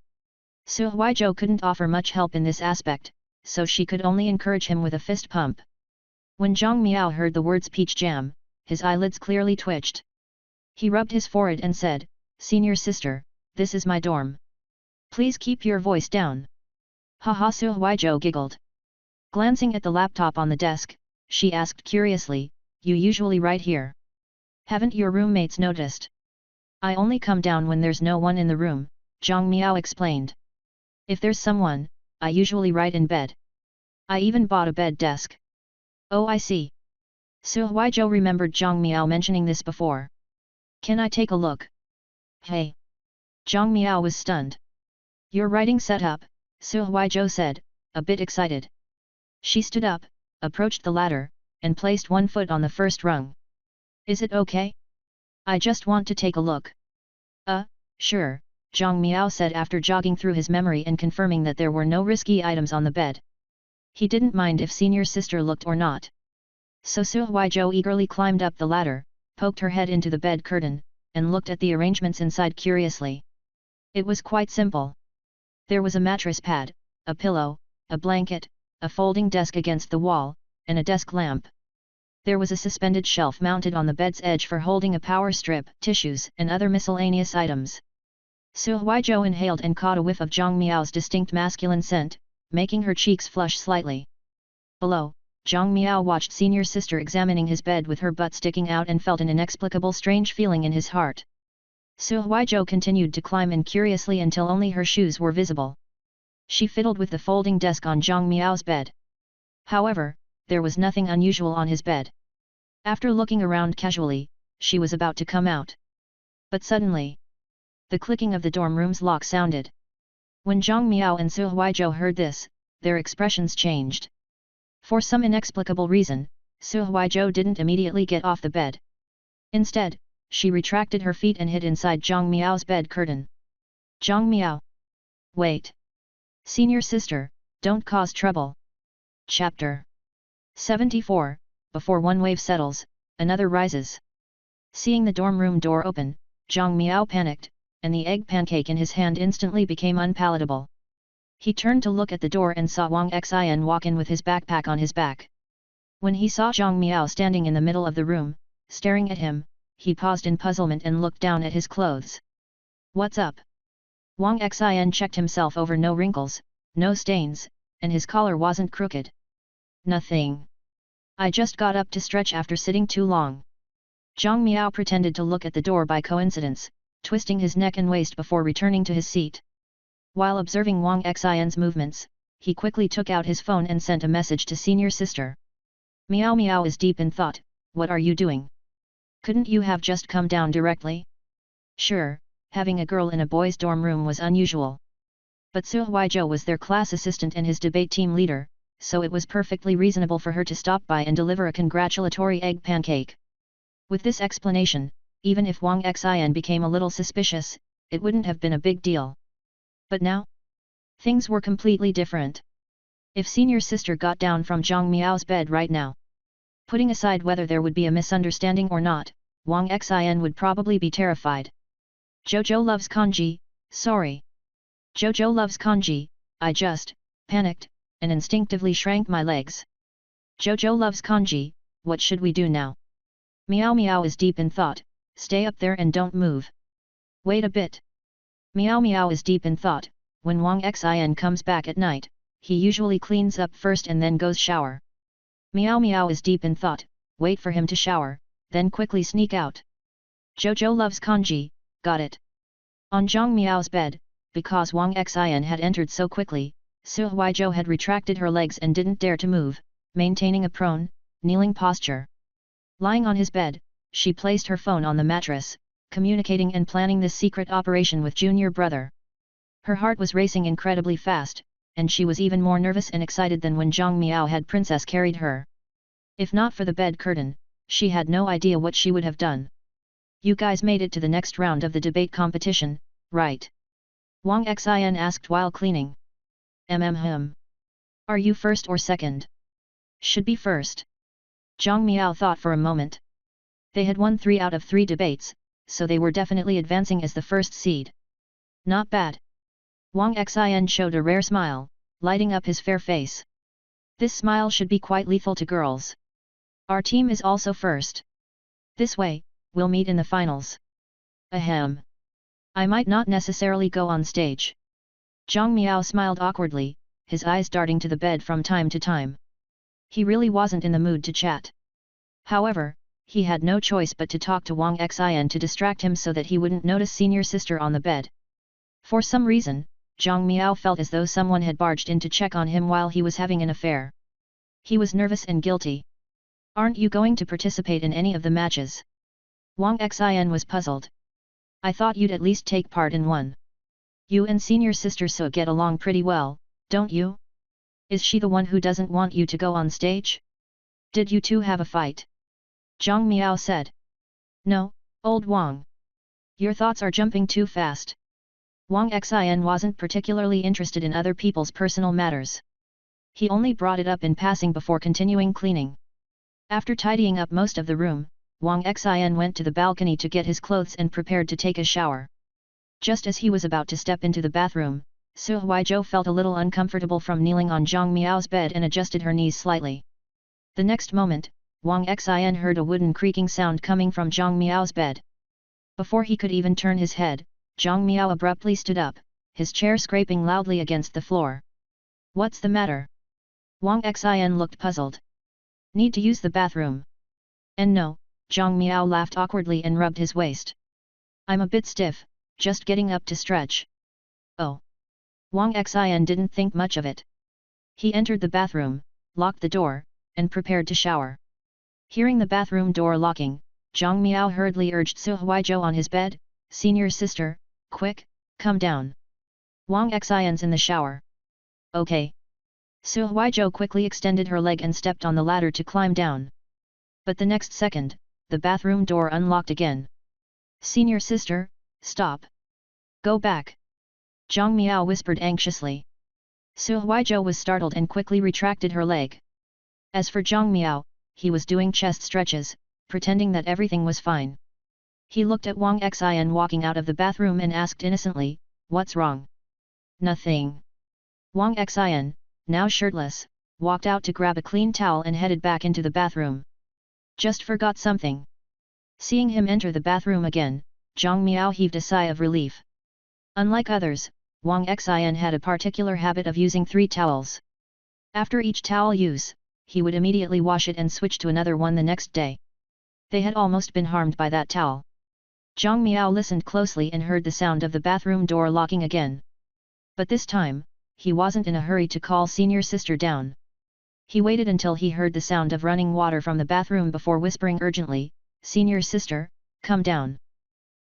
Su Huizhou couldn't offer much help in this aspect, so she could only encourage him with a fist pump. When Zhang Miao heard the words Peach Jam, his eyelids clearly twitched. He rubbed his forehead and said, Senior sister, this is my dorm. Please keep your voice down. Haha, Su Huizhou giggled. Glancing at the laptop on the desk, she asked curiously, you usually write here? Haven't your roommates noticed? I only come down when there's no one in the room, Zhang Miao explained. If there's someone, I usually write in bed. I even bought a bed desk. Oh, I see. Su Huizhou remembered Zhang Miao mentioning this before. Can I take a look? Hey! Zhang Miao was stunned. Your writing setup, Su Huizhou said, a bit excited. She stood up, approached the ladder, and placed one foot on the first rung. Is it okay? I just want to take a look. Sure, Zhang Miao said after jogging through his memory and confirming that there were no risky items on the bed. He didn't mind if senior sister looked or not. So Su Huizhou eagerly climbed up the ladder, poked her head into the bed curtain, and looked at the arrangements inside curiously. It was quite simple. There was a mattress pad, a pillow, a blanket, a folding desk against the wall, and a desk lamp. There was a suspended shelf mounted on the bed's edge for holding a power strip, tissues, and other miscellaneous items. Su Huizhou inhaled and caught a whiff of Zhang Miao's distinct masculine scent, making her cheeks flush slightly. Below, Zhang Miao watched senior sister examining his bed with her butt sticking out and felt an inexplicable strange feeling in his heart. Su Huizhou continued to climb in curiously until only her shoes were visible. She fiddled with the folding desk on Zhang Miao's bed. However, there was nothing unusual on his bed. After looking around casually, she was about to come out. But suddenly, the clicking of the dorm room's lock sounded. When Zhang Miao and Su Huizhou heard this, their expressions changed. For some inexplicable reason, Su Huizhou didn't immediately get off the bed. Instead, she retracted her feet and hid inside Zhang Miao's bed curtain. Zhang Miao! Wait! Senior sister, don't cause trouble. Chapter 74, Before one wave settles, another rises. Seeing the dorm room door open, Zhang Miao panicked, and the egg pancake in his hand instantly became unpalatable. He turned to look at the door and saw Wang Xin walk in with his backpack on his back. When he saw Zhang Miao standing in the middle of the room, staring at him, he paused in puzzlement and looked down at his clothes. What's up? Wang Xian checked himself over no wrinkles, no stains, and his collar wasn't crooked. Nothing. I just got up to stretch after sitting too long. Zhang Miao pretended to look at the door by coincidence, twisting his neck and waist before returning to his seat. While observing Wang Xian's movements, he quickly took out his phone and sent a message to senior sister. Miao Miao is deep in thought, what are you doing? Couldn't you have just come down directly? Sure, having a girl in a boys' dorm room was unusual. But Su Huizhou was their class assistant and his debate team leader, so it was perfectly reasonable for her to stop by and deliver a congratulatory egg pancake. With this explanation, even if Wang Xian became a little suspicious, it wouldn't have been a big deal. But now? Things were completely different. If senior sister got down from Zhang Miao's bed right now, putting aside whether there would be a misunderstanding or not, Wang Xian would probably be terrified. Jojo loves kanji, sorry. Jojo loves kanji, I just panicked, and instinctively shrank my legs. Jojo loves kanji, what should we do now? Miao Miao is deep in thought, stay up there and don't move. Wait a bit. Miao Miao is deep in thought, when Wang Xian comes back at night, he usually cleans up first and then goes shower. Miao Miao is deep in thought, wait for him to shower, then quickly sneak out. Jojo loves kanji, got it. On Zhang Miao's bed, because Wang Xian had entered so quickly, Su Huizhou had retracted her legs and didn't dare to move, maintaining a prone, kneeling posture. Lying on his bed, she placed her phone on the mattress, communicating and planning this secret operation with junior brother. Her heart was racing incredibly fast, and she was even more nervous and excited than when Zhang Miao had princess carried her. If not for the bed curtain, she had no idea what she would have done. You guys made it to the next round of the debate competition, right? Wang Xian asked while cleaning. Are you first or second? Should be first. Zhang Miao thought for a moment. They had won 3 out of 3 debates, so they were definitely advancing as the first seed. Not bad. Wang Xian showed a rare smile, lighting up his fair face. This smile should be quite lethal to girls. Our team is also first. This way, we'll meet in the finals. Ahem. I might not necessarily go on stage. Zhang Miao smiled awkwardly, his eyes darting to the bed from time to time. He really wasn't in the mood to chat. However, he had no choice but to talk to Wang Xian to distract him so that he wouldn't notice senior sister on the bed. For some reason, Zhang Miao felt as though someone had barged in to check on him while he was having an affair. He was nervous and guilty. Aren't you going to participate in any of the matches? Wang Xian was puzzled. I thought you'd at least take part in one. You and senior sister So get along pretty well, don't you? Is she the one who doesn't want you to go on stage? Did you two have a fight? Zhang Miao said. No, old Wang. Your thoughts are jumping too fast. Wang Xian wasn't particularly interested in other people's personal matters. He only brought it up in passing before continuing cleaning. After tidying up most of the room, Wang Xian went to the balcony to get his clothes and prepared to take a shower. Just as he was about to step into the bathroom, Su Huizhou felt a little uncomfortable from kneeling on Zhang Miao's bed and adjusted her knees slightly. The next moment, Wang Xian heard a wooden creaking sound coming from Zhang Miao's bed. Before he could even turn his head, Zhang Miao abruptly stood up, his chair scraping loudly against the floor. What's the matter? Wang Xian looked puzzled. Need to use the bathroom. And no, Zhang Miao laughed awkwardly and rubbed his waist. I'm a bit stiff, just getting up to stretch. Oh. Wang Xian didn't think much of it. He entered the bathroom, locked the door, and prepared to shower. Hearing the bathroom door locking, Zhang Miao hurriedly urged Su Huizhou on his bed, Senior sister, quick, come down. Wang Xian's in the shower. Okay. Su Huizhou quickly extended her leg and stepped on the ladder to climb down. But the next second, the bathroom door unlocked again. Senior sister, stop. Go back. Zhang Miao whispered anxiously. Su Huizhou was startled and quickly retracted her leg. As for Zhang Miao, he was doing chest stretches, pretending that everything was fine. He looked at Wang Xian walking out of the bathroom and asked innocently, what's wrong? Nothing. Wang Xian, now shirtless, walked out to grab a clean towel and headed back into the bathroom. Just forgot something. Seeing him enter the bathroom again, Zhang Miao heaved a sigh of relief. Unlike others, Wang Xin had a particular habit of using 3 towels. After each towel use, he would immediately wash it and switch to another one the next day. They had almost been harmed by that towel. Zhang Miao listened closely and heard the sound of the bathroom door locking again. But this time, he wasn't in a hurry to call senior sister down. He waited until he heard the sound of running water from the bathroom before whispering urgently, "Senior sister, come down.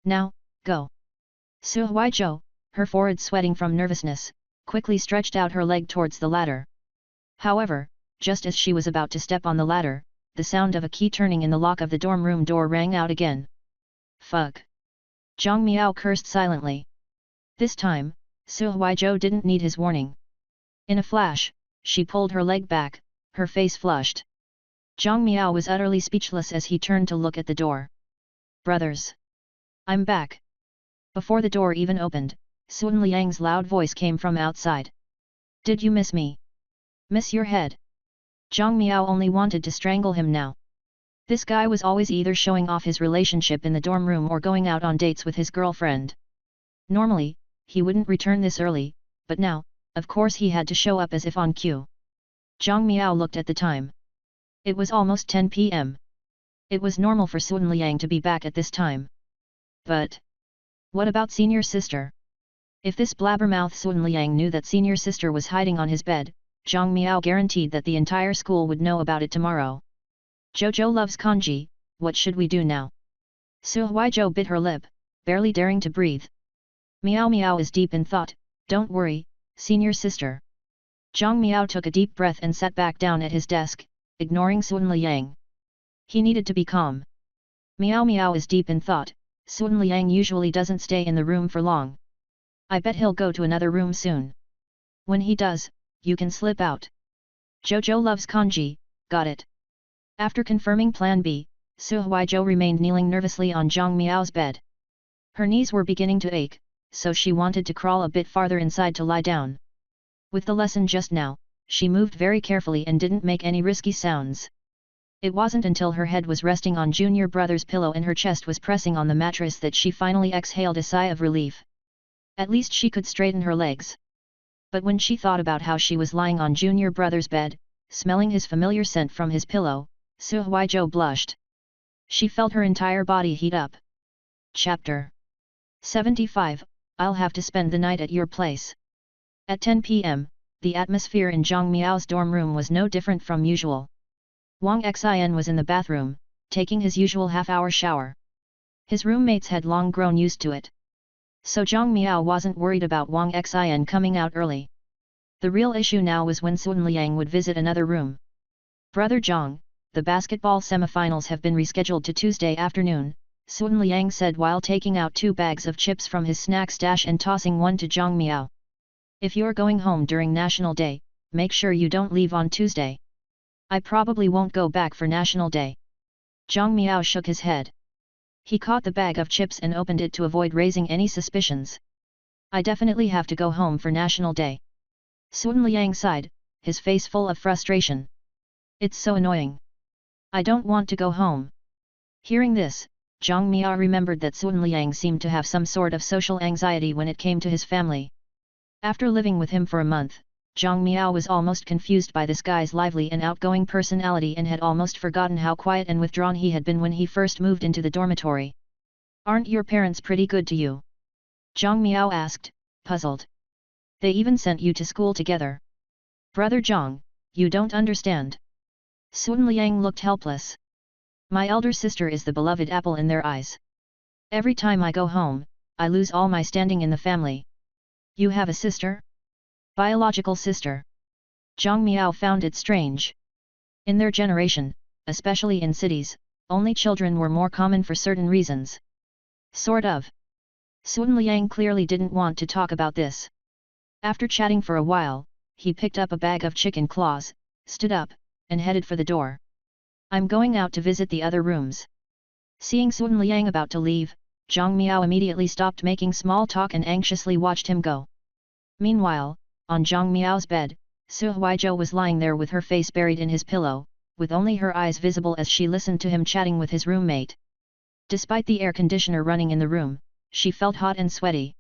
Now, go." Su Huizhou, her forehead sweating from nervousness, quickly stretched out her leg towards the ladder. However, just as she was about to step on the ladder, the sound of a key turning in the lock of the dorm room door rang out again. Fuck! Zhang Miao cursed silently. This time, Su Huizhou didn't need his warning. In a flash, she pulled her leg back, her face flushed. Zhang Miao was utterly speechless as he turned to look at the door. "Brothers! I'm back!" Before the door even opened, Sun Liang's loud voice came from outside. "Did you miss me? Miss your head?" Zhang Miao only wanted to strangle him now. This guy was always either showing off his relationship in the dorm room or going out on dates with his girlfriend. Normally, he wouldn't return this early, but now, of course he had to show up as if on cue. Zhang Miao looked at the time. It was almost 10 p.m. It was normal for Sun Liang to be back at this time. But what about senior sister? If this blabbermouth Sun Liang knew that senior sister was hiding on his bed, Zhang Miao guaranteed that the entire school would know about it tomorrow. "Jojo loves kanji, what should we do now?" Su Huizhou bit her lip, barely daring to breathe. Miao Miao is deep in thought, "Don't worry, senior sister." Zhang Miao took a deep breath and sat back down at his desk, ignoring Sun Liang. He needed to be calm. Miao Miao is deep in thought, Sun Liang usually doesn't stay in the room for long. I bet he'll go to another room soon. When he does, you can slip out. Jojo loves kanji, got it. After confirming Plan B, Su Huizhou remained kneeling nervously on Zhang Miao's bed. Her knees were beginning to ache, so she wanted to crawl a bit farther inside to lie down. With the lesson just now, she moved very carefully and didn't make any risky sounds. It wasn't until her head was resting on junior brother's pillow and her chest was pressing on the mattress that she finally exhaled a sigh of relief. At least she could straighten her legs. But when she thought about how she was lying on junior brother's bed, smelling his familiar scent from his pillow, Su Huizhou blushed. She felt her entire body heat up. Chapter 75, I'll have to spend the night at your place. At 10 p.m., the atmosphere in Zhang Miao's dorm room was no different from usual. Wang Xin was in the bathroom, taking his usual half-hour shower. His roommates had long grown used to it. So Zhang Miao wasn't worried about Wang Xin coming out early. The real issue now was when Sun Liang would visit another room. "Brother Zhang, the basketball semifinals have been rescheduled to Tuesday afternoon," Sun Liang said while taking out 2 bags of chips from his snack stash and tossing one to Zhang Miao. "If you're going home during National Day, make sure you don't leave on Tuesday. I probably won't go back for National Day." Zhang Miao shook his head. He caught the bag of chips and opened it to avoid raising any suspicions. "I definitely have to go home for National Day." Sun Liang sighed, his face full of frustration. "It's so annoying. I don't want to go home." Hearing this, Zhang Miao remembered that Sun Liang seemed to have some sort of social anxiety when it came to his family. After living with him for a month, Zhang Miao was almost confused by this guy's lively and outgoing personality and had almost forgotten how quiet and withdrawn he had been when he first moved into the dormitory. "Aren't your parents pretty good to you?" Zhang Miao asked, puzzled. "They even sent you to school together." "Brother Zhang, you don't understand." Sun Liang looked helpless. "My elder sister is the beloved apple in their eyes. Every time I go home, I lose all my standing in the family." "You have a sister?" "Biological sister." Zhang Miao found it strange. In their generation, especially in cities, only children were more common for certain reasons. Sort of. Sun Liang clearly didn't want to talk about this. After chatting for a while, he picked up a bag of chicken claws, stood up, and headed for the door. "I'm going out to visit the other rooms." Seeing Sun Liang about to leave, Zhang Miao immediately stopped making small talk and anxiously watched him go. Meanwhile, on Zhang Miao's bed, Su Huizhou was lying there with her face buried in his pillow, with only her eyes visible as she listened to him chatting with his roommate. Despite the air conditioner running in the room, she felt hot and sweaty.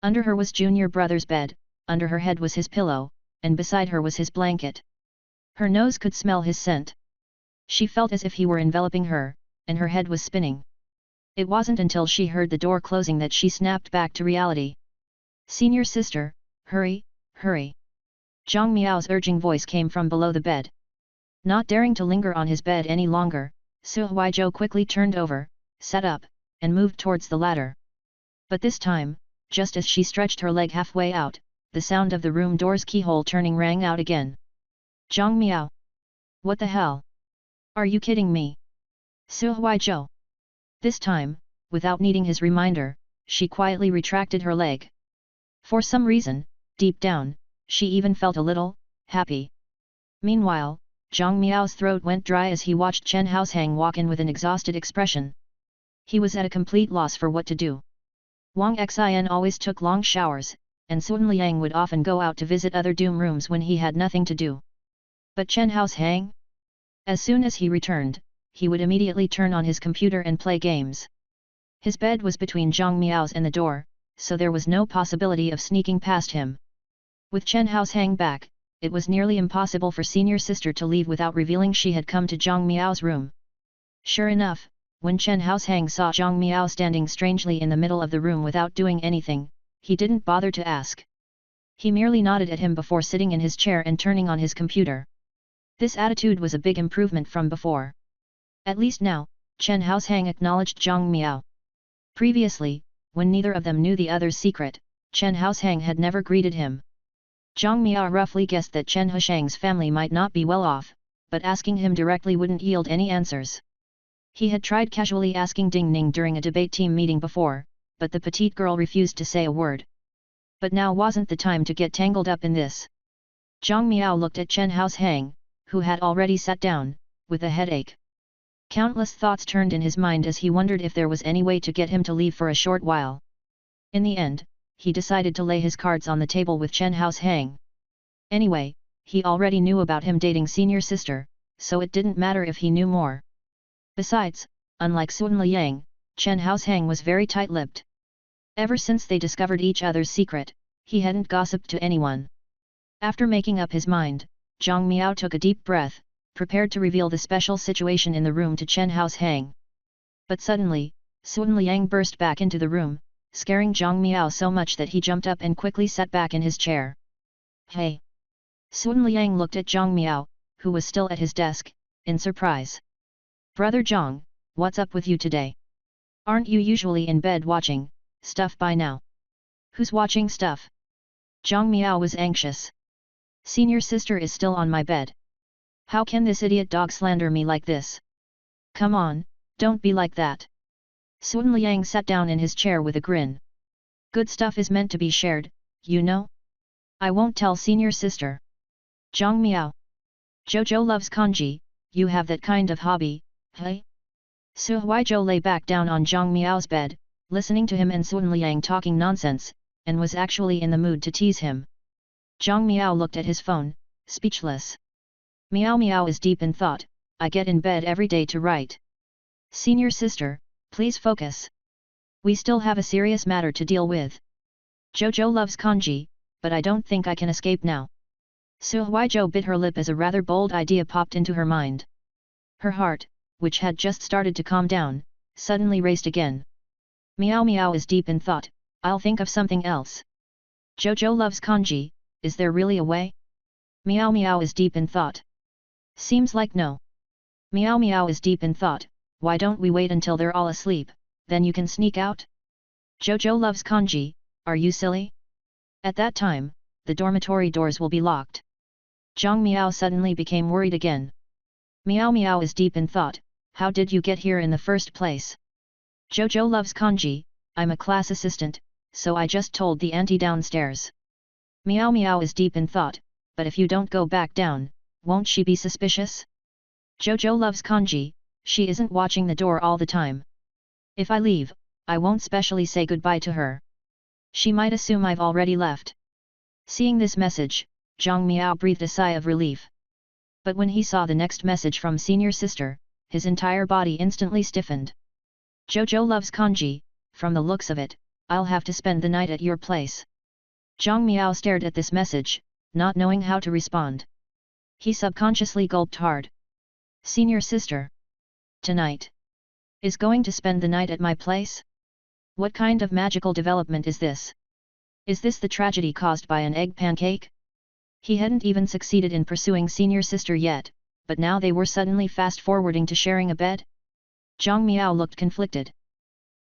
Under her was junior brother's bed, under her head was his pillow, and beside her was his blanket. Her nose could smell his scent. She felt as if he were enveloping her, and her head was spinning. It wasn't until she heard the door closing that she snapped back to reality. "Senior sister, hurry, hurry." Zhang Miao's urging voice came from below the bed. Not daring to linger on his bed any longer, Su Huizhou quickly turned over, sat up, and moved towards the ladder. But this time, just as she stretched her leg halfway out, the sound of the room door's keyhole turning rang out again. "Zhang Miao! What the hell? Are you kidding me?" Su Huizhou. This time, without needing his reminder, she quietly retracted her leg. For some reason, deep down, she even felt a little happy. Meanwhile, Zhang Miao's throat went dry as he watched Chen Haoshang walk in with an exhausted expression. He was at a complete loss for what to do. Wang Xin always took long showers, and Sun Liang would often go out to visit other doom rooms when he had nothing to do. But Chen Haoshang? As soon as he returned, he would immediately turn on his computer and play games. His bed was between Zhang Miao's and the door, so there was no possibility of sneaking past him. With Chen Haoshang back, it was nearly impossible for senior sister to leave without revealing she had come to Zhang Miao's room. Sure enough, when Chen Haoshang saw Zhang Miao standing strangely in the middle of the room without doing anything, he didn't bother to ask. He merely nodded at him before sitting in his chair and turning on his computer. This attitude was a big improvement from before. At least now, Chen Haoshang acknowledged Zhang Miao. Previously, when neither of them knew the other's secret, Chen Haoshang had never greeted him. Zhang Miao roughly guessed that Chen Haoshang's family might not be well off, but asking him directly wouldn't yield any answers. He had tried casually asking Ding Ning during a debate team meeting before, but the petite girl refused to say a word. But now wasn't the time to get tangled up in this. Zhang Miao looked at Chen Haoshang, who had already sat down, with a headache. Countless thoughts turned in his mind as he wondered if there was any way to get him to leave for a short while. In the end, he decided to lay his cards on the table with Chen Haoshang. Anyway, he already knew about him dating senior sister, so it didn't matter if he knew more. Besides, unlike Sun Liang, Chen Haoshang was very tight-lipped. Ever since they discovered each other's secret, he hadn't gossiped to anyone. After making up his mind, Zhang Miao took a deep breath, prepared to reveal the special situation in the room to Chen Haoshang. But suddenly, Sun Liang burst back into the room, scaring Zhang Miao so much that he jumped up and quickly sat back in his chair. "Hey!" Sun Liang looked at Zhang Miao, who was still at his desk, in surprise. "Brother Zhang, what's up with you today? Aren't you usually in bed watching stuff by now?" "Who's watching stuff?" Zhang Miao was anxious. "Senior sister is still on my bed. How can this idiot dog slander me like this? Come on, don't be like that." Sun Liang sat down in his chair with a grin. "Good stuff is meant to be shared, you know? I won't tell senior sister." "Zhang Miao. Jojo loves kanji, you have that kind of hobby, hey?" Su Huizhou lay back down on Zhang Miao's bed, listening to him and Sun Liang talking nonsense, and was actually in the mood to tease him. Zhang Miao looked at his phone, speechless. "Miao Miao is deep in thought, I get in bed every day to write. Senior sister, please focus. We still have a serious matter to deal with. Jojo loves kanji, but I don't think I can escape now." Su Huizhou bit her lip as a rather bold idea popped into her mind. Her heart, which had just started to calm down, suddenly raced again. "Miao Miao is deep in thought, I'll think of something else. Jojo loves kanji, is there really a way? Miao Miao is deep in thought. Seems like no. Miao Miao is deep in thought, why don't we wait until they're all asleep, then you can sneak out? Jojo loves kanji, are you silly? At that time, the dormitory doors will be locked." Zhang Miao suddenly became worried again. "Miao Miao is deep in thought, how did you get here in the first place? Jojo loves kanji, I'm a class assistant, so I just told the auntie downstairs. Miao Miao is deep in thought, but if you don't go back down, won't she be suspicious? Jojo loves kanji, she isn't watching the door all the time. If I leave, I won't specially say goodbye to her. She might assume I've already left." Seeing this message, Zhang Miao breathed a sigh of relief. But when he saw the next message from senior sister, his entire body instantly stiffened. "Jojo loves kanji, from the looks of it, I'll have to spend the night at your place. Zhang Miao stared at this message, not knowing how to respond. He subconsciously gulped hard. Senior sister. Tonight. Is going to spend the night at my place? What kind of magical development is this? Is this the tragedy caused by an egg pancake? He hadn't even succeeded in pursuing senior sister yet, but now they were suddenly fast-forwarding to sharing a bed? Zhang Miao looked conflicted.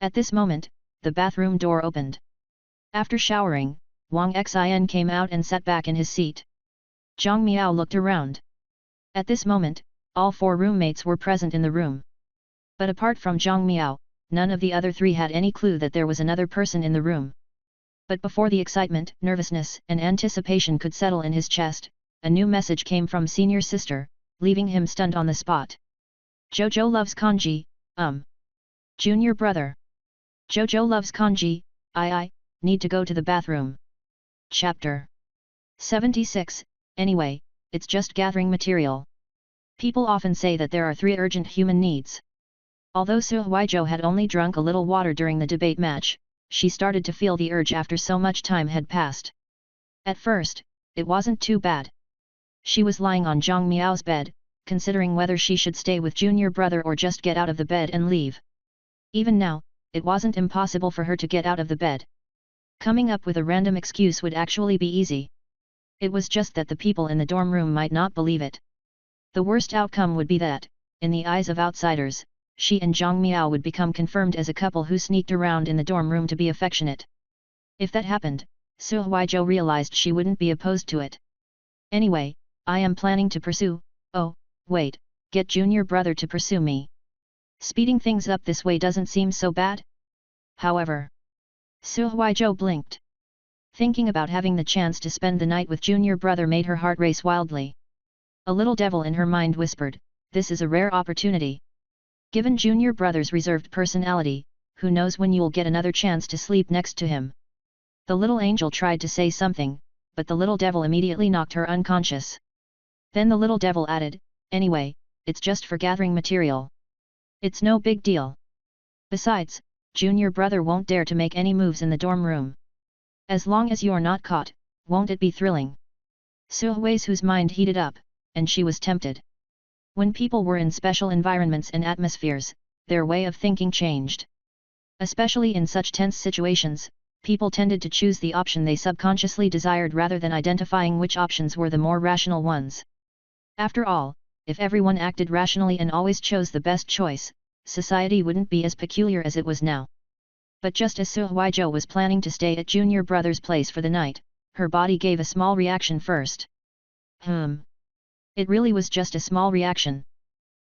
At this moment, the bathroom door opened. After showering, Wang Xin came out and sat back in his seat. Zhang Miao looked around. At this moment, all 4 roommates were present in the room. But apart from Zhang Miao, none of the other 3 had any clue that there was another person in the room. But before the excitement, nervousness, and anticipation could settle in his chest, a new message came from senior sister, leaving him stunned on the spot. Jojo loves kanji, Junior brother. Jojo loves kanji, I need to go to the bathroom. Chapter 76, anyway, it's just gathering material. People often say that there are 3 urgent human needs. Although Su Huizhou had only drunk a little water during the debate match, she started to feel the urge after so much time had passed. At first, it wasn't too bad. She was lying on Zhang Miao's bed, considering whether she should stay with junior brother or just get out of the bed and leave. Even now, it wasn't impossible for her to get out of the bed. Coming up with a random excuse would actually be easy. It was just that the people in the dorm room might not believe it. The worst outcome would be that, in the eyes of outsiders, she and Zhang Miao would become confirmed as a couple who sneaked around in the dorm room to be affectionate. If that happened, Su Huizhou realized she wouldn't be opposed to it. Anyway, I am planning to pursue, get junior brother to pursue me. Speeding things up this way doesn't seem so bad? However, Su Huizhou blinked. Thinking about having the chance to spend the night with junior brother made her heart race wildly. A little devil in her mind whispered, this is a rare opportunity. Given junior brother's reserved personality, who knows when you'll get another chance to sleep next to him. The little angel tried to say something, but the little devil immediately knocked her unconscious. Then the little devil added, anyway, it's just for gathering material. It's no big deal. Besides, junior brother won't dare to make any moves in the dorm room. As long as you're not caught, won't it be thrilling? Su Huizhou's mind heated up, and she was tempted. When people were in special environments and atmospheres, their way of thinking changed. Especially in such tense situations, people tended to choose the option they subconsciously desired rather than identifying which options were the more rational ones. After all, if everyone acted rationally and always chose the best choice, society wouldn't be as peculiar as it was now. But just as Su Huizhou was planning to stay at junior brother's place for the night, her body gave a small reaction first. It really was just a small reaction.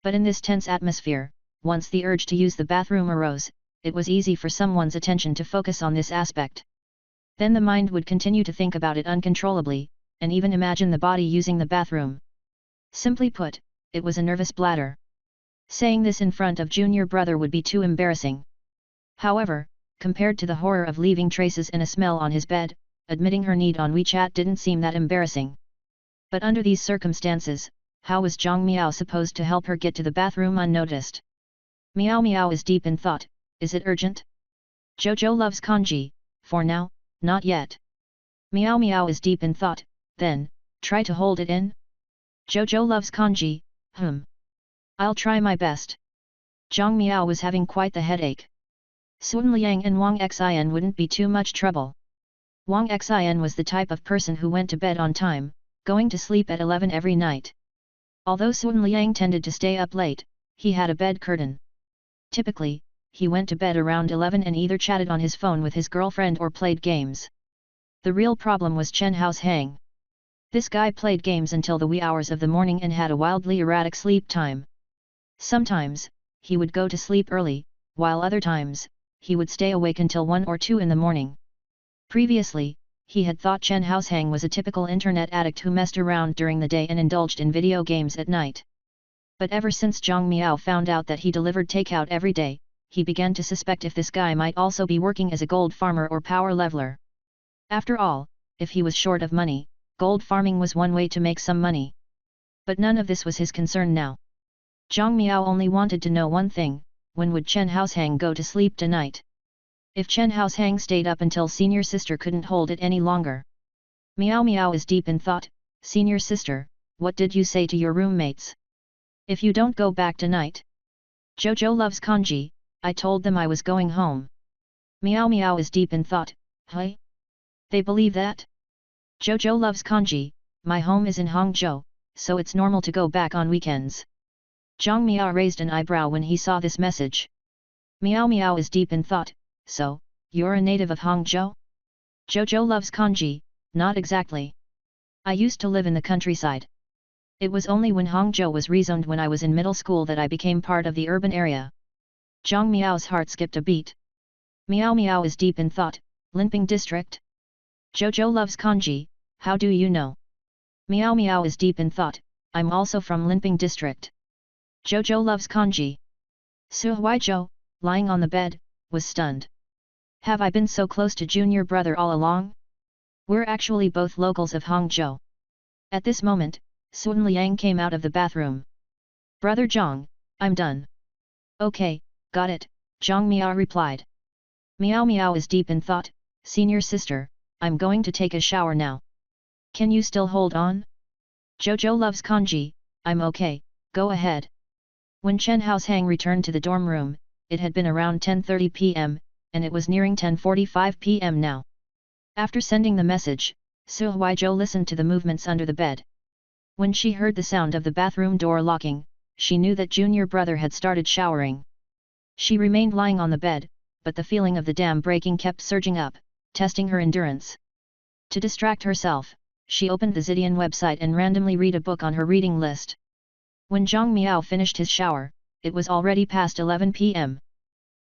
But in this tense atmosphere, once the urge to use the bathroom arose, it was easy for someone's attention to focus on this aspect. Then the mind would continue to think about it uncontrollably, and even imagine the body using the bathroom. Simply put, it was a nervous bladder. Saying this in front of junior brother would be too embarrassing. However, compared to the horror of leaving traces and a smell on his bed, admitting her need on WeChat didn't seem that embarrassing. But under these circumstances, how was Zhang Miao supposed to help her get to the bathroom unnoticed? Miao Miao is deep in thought, is it urgent? Jojo loves kanji, for now, not yet. Miao Miao is deep in thought, then, try to hold it in? Jojo loves kanji, I'll try my best. Zhang Miao was having quite the headache. Sun Liang and Wang Xin wouldn't be too much trouble. Wang Xin was the type of person who went to bed on time, going to sleep at 11 every night. Although Sun Liang tended to stay up late, he had a bed curtain. Typically, he went to bed around 11 and either chatted on his phone with his girlfriend or played games. The real problem was Chen Haushang. This guy played games until the wee hours of the morning and had a wildly erratic sleep time. Sometimes, he would go to sleep early, while other times, he would stay awake until 1 or 2 in the morning. Previously, he had thought Chen Haushang was a typical internet addict who messed around during the day and indulged in video games at night. But ever since Zhang Miao found out that he delivered takeout every day, he began to suspect if this guy might also be working as a gold farmer or power leveler. After all, if he was short of money, gold farming was one way to make some money. But none of this was his concern now. Zhang Miao only wanted to know one thing, when would Chen Haushang go to sleep tonight? If Chen Haoshang stayed up until senior sister couldn't hold it any longer. Meow Meow is deep in thought. Senior sister, what did you say to your roommates? If you don't go back tonight. Jojo loves kanji, I told them I was going home. Meow Meow is deep in thought. Hey? They believe that? Jojo loves kanji, my home is in Hangzhou, so it's normal to go back on weekends. Zhang Miao raised an eyebrow when he saw this message. Meow Meow is deep in thought. So, you're a native of Hangzhou? Jojo loves kanji, not exactly. I used to live in the countryside. It was only when Hangzhou was rezoned when I was in middle school that I became part of the urban area. Zhang Miao's heart skipped a beat. Meow Meow is deep in thought. Linping district? Jojo loves kanji, how do you know? Meow Meow is deep in thought. I'm also from Linping district. Jojo loves kanji. Su Huizhou, lying on the bed, was stunned. Have I been so close to junior brother all along? We're actually both locals of Hangzhou. At this moment, Sun Liang came out of the bathroom. Brother Zhang, I'm done. Okay, got it, Zhang Miao replied. Meow Meow is deep in thought. Senior sister, I'm going to take a shower now. Can you still hold on? Jojo loves kanji, I'm okay, go ahead. When Chen Haoshang returned to the dorm room, it had been around 10:30 p.m., and it was nearing 10:45 p.m. now. After sending the message, Su Huizhou listened to the movements under the bed. When she heard the sound of the bathroom door locking, she knew that junior brother had started showering. She remained lying on the bed, but the feeling of the dam breaking kept surging up, testing her endurance. To distract herself, she opened the Zidian website and randomly read a book on her reading list. When Zhang Miao finished his shower, it was already past 11 p.m.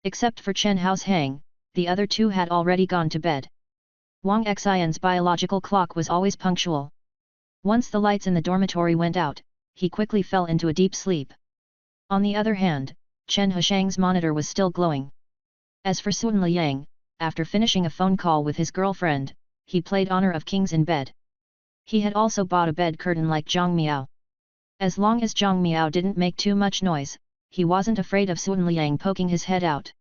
Except for Chen Haoshang, the other two had already gone to bed. Wang Xian's biological clock was always punctual. Once the lights in the dormitory went out, he quickly fell into a deep sleep. On the other hand, Chen Haoshang's monitor was still glowing. As for Sun Liang, after finishing a phone call with his girlfriend, he played Honor of Kings in bed. He had also bought a bed curtain like Zhang Miao. As long as Zhang Miao didn't make too much noise, he wasn't afraid of Sun Liang poking his head out.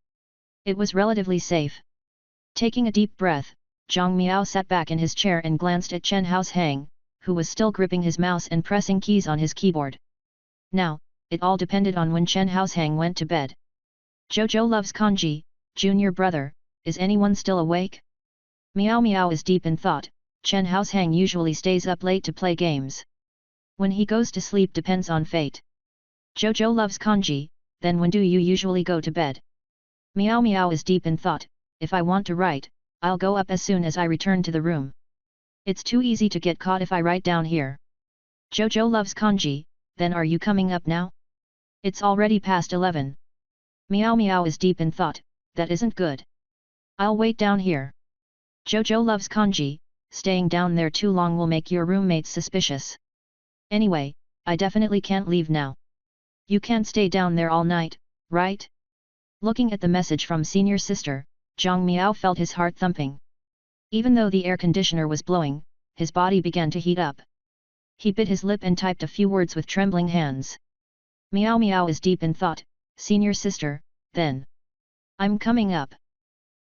It was relatively safe. Taking a deep breath, Zhang Miao sat back in his chair and glanced at Chen Haoshang, who was still gripping his mouse and pressing keys on his keyboard. Now, it all depended on when Chen Haoshang went to bed. Jojo loves kanji, junior brother, is anyone still awake? Meow Meow is deep in thought. Chen Haoshang usually stays up late to play games. When he goes to sleep depends on fate. Jojo loves kanji, then when do you usually go to bed? Meow Meow is deep in thought. If I want to write, I'll go up as soon as I return to the room. It's too easy to get caught if I write down here. Jojo loves kanji, then are you coming up now? It's already past 11. Meow Meow is deep in thought. That isn't good. I'll wait down here. Jojo loves kanji, staying down there too long will make your roommates suspicious. Anyway, I definitely can't leave now. You can't stay down there all night, right? Looking at the message from senior sister, Zhang Miao felt his heart thumping. Even though the air conditioner was blowing, his body began to heat up. He bit his lip and typed a few words with trembling hands. Meow Meow is deep in thought. Senior sister, then. I'm coming up.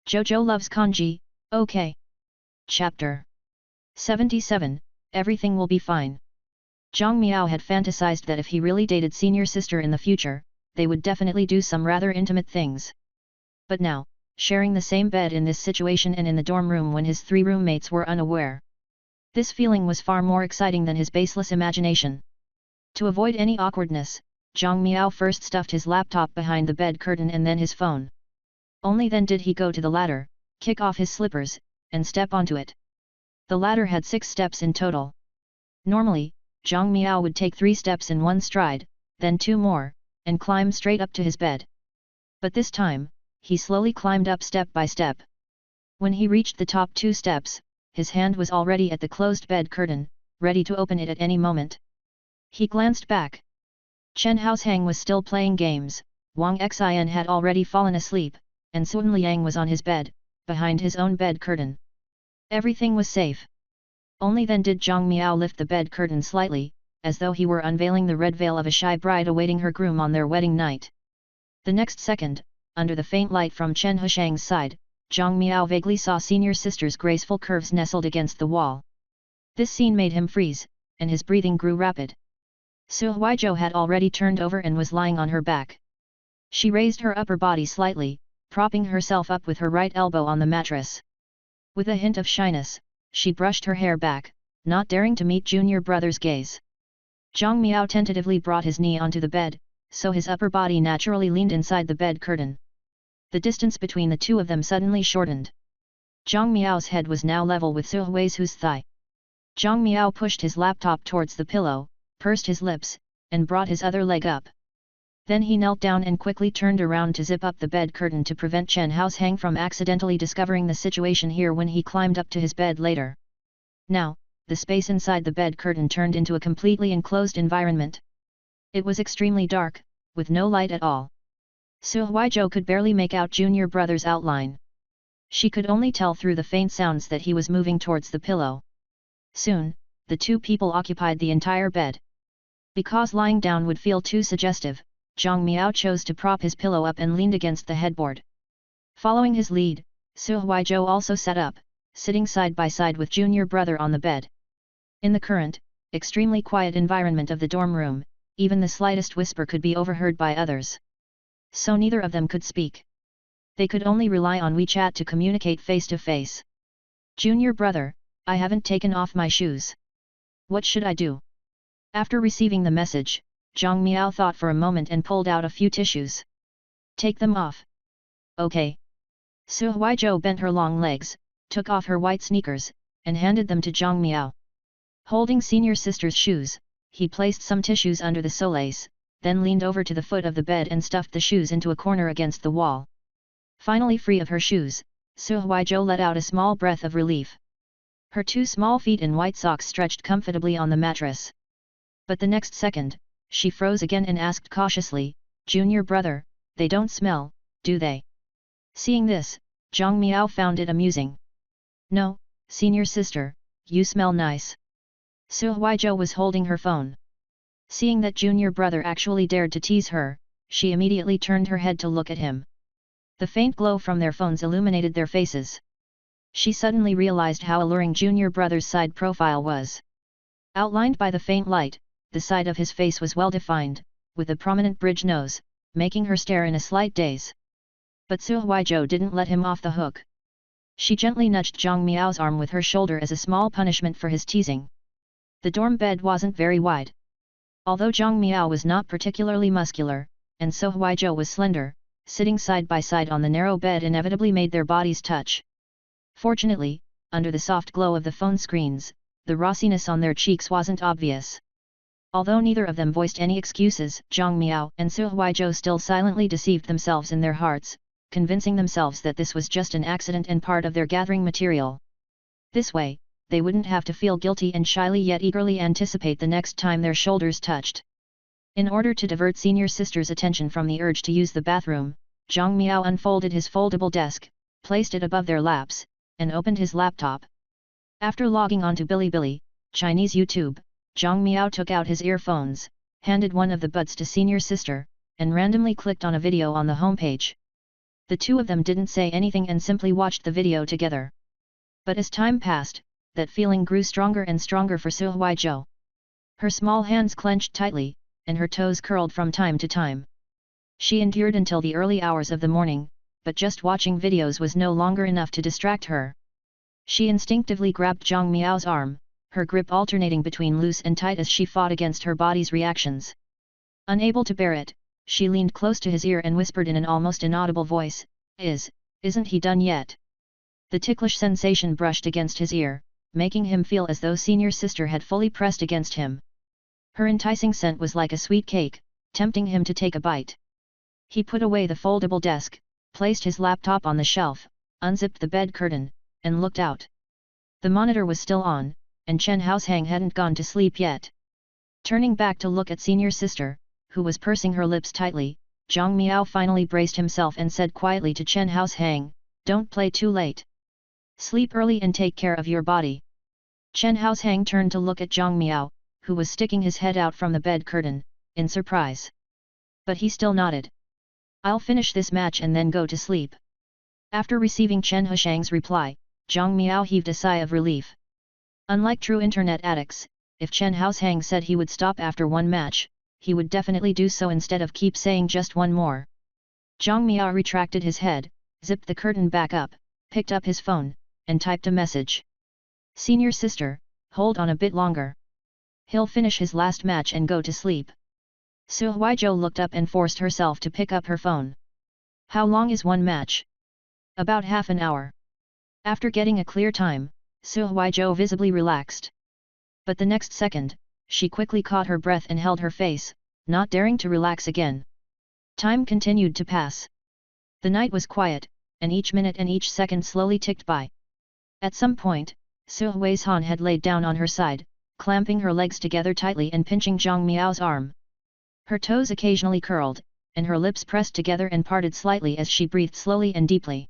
Jojo loves kanji, okay. Chapter 77, Everything will be fine. Zhang Miao had fantasized that if he really dated senior sister in the future, they would definitely do some rather intimate things. But now, sharing the same bed in this situation and in the dorm room when his three roommates were unaware. This feeling was far more exciting than his baseless imagination. To avoid any awkwardness, Zhang Miao first stuffed his laptop behind the bed curtain and then his phone. Only then did he go to the ladder, kick off his slippers, and step onto it. The ladder had 6 steps in total. Normally, Zhang Miao would take 3 steps in one stride, then 2 more, and climb straight up to his bed. But this time, he slowly climbed up step by step. When he reached the top 2 steps, his hand was already at the closed bed curtain, ready to open it at any moment. He glanced back. Chen Haoshang was still playing games, Wang Xian had already fallen asleep, and Sun Liang was on his bed, behind his own bed curtain. Everything was safe. Only then did Zhang Miao lift the bed curtain slightly, as though he were unveiling the red veil of a shy bride awaiting her groom on their wedding night. The next second, under the faint light from Chen Haoshang's side, Zhang Miao vaguely saw senior sister's graceful curves nestled against the wall. This scene made him freeze, and his breathing grew rapid. Su Huizhou had already turned over and was lying on her back. She raised her upper body slightly, propping herself up with her right elbow on the mattress. With a hint of shyness, she brushed her hair back, not daring to meet junior brother's gaze. Zhang Miao tentatively brought his knee onto the bed, so his upper body naturally leaned inside the bed curtain. The distance between the two of them suddenly shortened. Zhang Miao's head was now level with Su Huizhou's thigh. Zhang Miao pushed his laptop towards the pillow, pursed his lips, and brought his other leg up. Then he knelt down and quickly turned around to zip up the bed curtain to prevent Chen Haosheng from accidentally discovering the situation here when he climbed up to his bed later. Now, the space inside the bed curtain turned into a completely enclosed environment. It was extremely dark, with no light at all. Su Huizhou could barely make out junior brother's outline. She could only tell through the faint sounds that he was moving towards the pillow. Soon, the two people occupied the entire bed. Because lying down would feel too suggestive, Zhang Miao chose to prop his pillow up and leaned against the headboard. Following his lead, Su Huizhou also sat up, sitting side by side with junior brother on the bed. In the current, extremely quiet environment of the dorm room, even the slightest whisper could be overheard by others. So neither of them could speak. They could only rely on WeChat to communicate face to face. Junior brother, I haven't taken off my shoes. What should I do? After receiving the message, Zhang Miao thought for a moment and pulled out a few tissues. Take them off. Okay. Su Huizhou bent her long legs, took off her white sneakers, and handed them to Zhang Miao. Holding senior sister's shoes, he placed some tissues under the soles, then leaned over to the foot of the bed and stuffed the shoes into a corner against the wall. Finally free of her shoes, Su Huizhou let out a small breath of relief. Her two small feet in white socks stretched comfortably on the mattress. But the next second, she froze again and asked cautiously, Junior brother, they don't smell, do they? Seeing this, Zhang Miao found it amusing. No, senior sister, you smell nice. Su Huizhou was holding her phone. Seeing that junior brother actually dared to tease her, she immediately turned her head to look at him. The faint glow from their phones illuminated their faces. She suddenly realized how alluring junior brother's side profile was. Outlined by the faint light, the side of his face was well defined, with a prominent bridge nose, making her stare in a slight daze. But Su Huizhou didn't let him off the hook. She gently nudged Zhang Miao's arm with her shoulder as a small punishment for his teasing. The dorm bed wasn't very wide. Although Zhang Miao was not particularly muscular, and Su Huizhou was slender, sitting side by side on the narrow bed inevitably made their bodies touch. Fortunately, under the soft glow of the phone screens, the rossiness on their cheeks wasn't obvious. Although neither of them voiced any excuses, Zhang Miao and Su Huizhou still silently deceived themselves in their hearts, convincing themselves that this was just an accident and part of their gathering material. This way, they wouldn't have to feel guilty and shyly yet eagerly anticipate the next time their shoulders touched. In order to divert senior sister's attention from the urge to use the bathroom, Zhang Miao unfolded his foldable desk, placed it above their laps, and opened his laptop. After logging onto Bilibili, Chinese YouTube, Zhang Miao took out his earphones, handed one of the buds to senior sister, and randomly clicked on a video on the homepage. The two of them didn't say anything and simply watched the video together. But as time passed, that feeling grew stronger and stronger for Su Huizhou. Her small hands clenched tightly, and her toes curled from time to time. She endured until the early hours of the morning, but just watching videos was no longer enough to distract her. She instinctively grabbed Zhang Miao's arm, her grip alternating between loose and tight as she fought against her body's reactions. Unable to bear it, she leaned close to his ear and whispered in an almost inaudible voice, Isn't he done yet? The ticklish sensation brushed against his ear, making him feel as though senior sister had fully pressed against him. Her enticing scent was like a sweet cake, tempting him to take a bite. He put away the foldable desk, placed his laptop on the shelf, unzipped the bed curtain, and looked out. The monitor was still on, and Chen Haosheng hadn't gone to sleep yet. Turning back to look at senior sister, who was pursing her lips tightly, Zhang Miao finally braced himself and said quietly to Chen Haosheng, Don't play too late. Sleep early and take care of your body. Chen Haosheng turned to look at Zhang Miao, who was sticking his head out from the bed curtain, in surprise. But he still nodded. I'll finish this match and then go to sleep. After receiving Chen Hushang's reply, Zhang Miao heaved a sigh of relief. Unlike true internet addicts, if Chen Hushang said he would stop after one match, he would definitely do so instead of keep saying just one more. Zhang Miao retracted his head, zipped the curtain back up, picked up his phone, and typed a message. Senior sister, hold on a bit longer. He'll finish his last match and go to sleep. Su Huizhou looked up and forced herself to pick up her phone. How long is one match? About half an hour. After getting a clear time, Su Huizhou visibly relaxed. But the next second, she quickly caught her breath and held her face, not daring to relax again. Time continued to pass. The night was quiet, and each minute and each second slowly ticked by. At some point, Su Huizhan had laid down on her side, clamping her legs together tightly and pinching Zhang Miao's arm. Her toes occasionally curled, and her lips pressed together and parted slightly as she breathed slowly and deeply.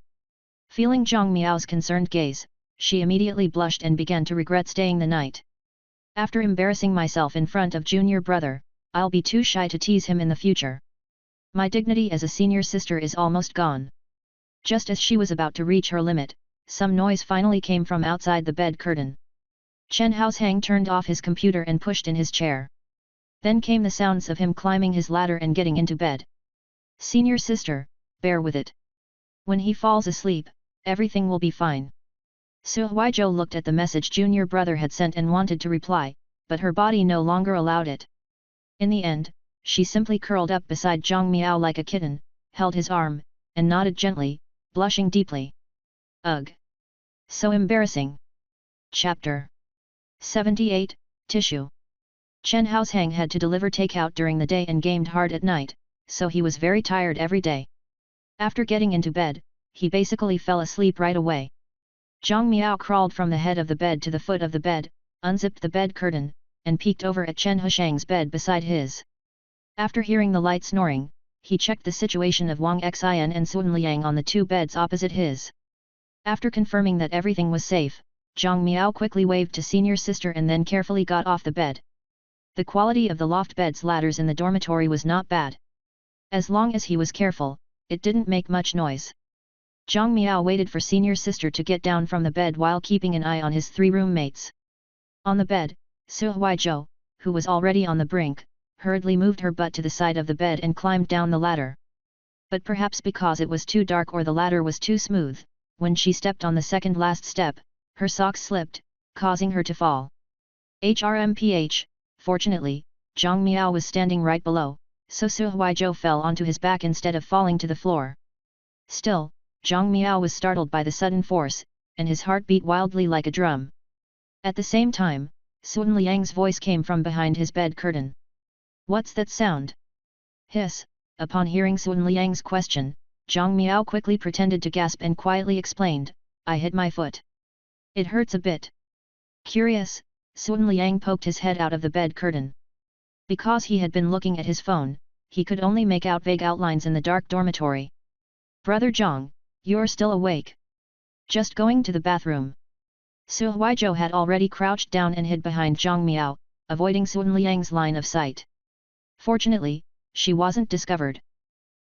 Feeling Zhang Miao's concerned gaze, she immediately blushed and began to regret staying the night. After embarrassing myself in front of junior brother, I'll be too shy to tease him in the future. My dignity as a senior sister is almost gone. Just as she was about to reach her limit, some noise finally came from outside the bed curtain. Chen Hushang turned off his computer and pushed in his chair. Then came the sounds of him climbing his ladder and getting into bed. Senior sister, bear with it. When he falls asleep, everything will be fine. Su Huizhou looked at the message junior brother had sent and wanted to reply, but her body no longer allowed it. In the end, she simply curled up beside Zhang Miao like a kitten, held his arm, and nodded gently, blushing deeply. Ugh! So embarrassing. Chapter 78, Tissue. Chen Hushang had to deliver takeout during the day and gamed hard at night, so he was very tired every day. After getting into bed, he basically fell asleep right away. Zhang Miao crawled from the head of the bed to the foot of the bed, unzipped the bed curtain, and peeked over at Chen Hushang's bed beside his. After hearing the light snoring, he checked the situation of Wang Xin and Sun Liang on the two beds opposite his. After confirming that everything was safe, Zhang Miao quickly waved to senior sister and then carefully got off the bed. The quality of the loft bed's ladders in the dormitory was not bad. As long as he was careful, it didn't make much noise. Zhang Miao waited for senior sister to get down from the bed while keeping an eye on his three roommates. On the bed, Su Huizhou, who was already on the brink, hurriedly moved her butt to the side of the bed and climbed down the ladder. But perhaps because it was too dark or the ladder was too smooth, when she stepped on the second last step, her socks slipped, causing her to fall. HRMPH, fortunately, Zhang Miao was standing right below, so Su Huizhou fell onto his back instead of falling to the floor. Still, Zhang Miao was startled by the sudden force, and his heart beat wildly like a drum. At the same time, Sun Liang's voice came from behind his bed curtain. What's that sound? Hiss. Upon hearing Sun Liang's question, Zhang Miao quickly pretended to gasp and quietly explained, I hit my foot. It hurts a bit. Curious, Sun Liang poked his head out of the bed curtain. Because he had been looking at his phone, he could only make out vague outlines in the dark dormitory. Brother Zhang, you're still awake. Just going to the bathroom. Su Huizhou had already crouched down and hid behind Zhang Miao, avoiding Sun Liang's line of sight. Fortunately, she wasn't discovered.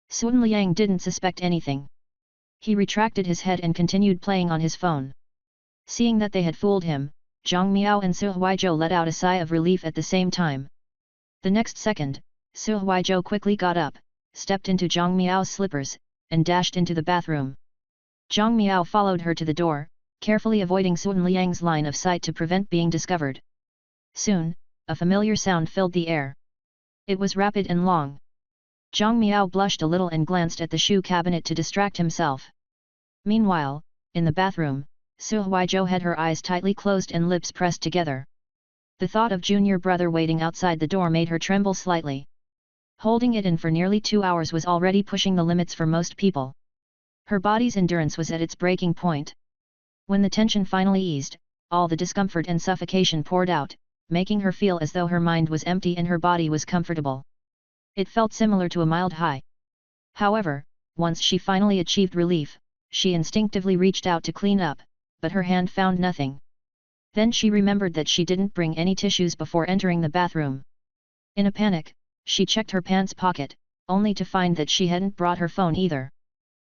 Sun Liang didn't suspect anything. He retracted his head and continued playing on his phone. Seeing that they had fooled him, Zhang Miao and Su Huizhou let out a sigh of relief at the same time. The next second, Su Huizhou quickly got up, stepped into Zhang Miao's slippers, and dashed into the bathroom. Zhang Miao followed her to the door, carefully avoiding Sun Liang's line of sight to prevent being discovered. Soon, a familiar sound filled the air. It was rapid and long. Zhang Miao blushed a little and glanced at the shoe cabinet to distract himself. Meanwhile, in the bathroom, Su Huizhou had her eyes tightly closed and lips pressed together. The thought of junior brother waiting outside the door made her tremble slightly. Holding it in for nearly 2 hours was already pushing the limits for most people. Her body's endurance was at its breaking point. When the tension finally eased, all the discomfort and suffocation poured out, making her feel as though her mind was empty and her body was comfortable. It felt similar to a mild high. However, once she finally achieved relief, she instinctively reached out to clean up, but her hand found nothing. Then she remembered that she didn't bring any tissues before entering the bathroom. In a panic, she checked her pants pocket, only to find that she hadn't brought her phone either.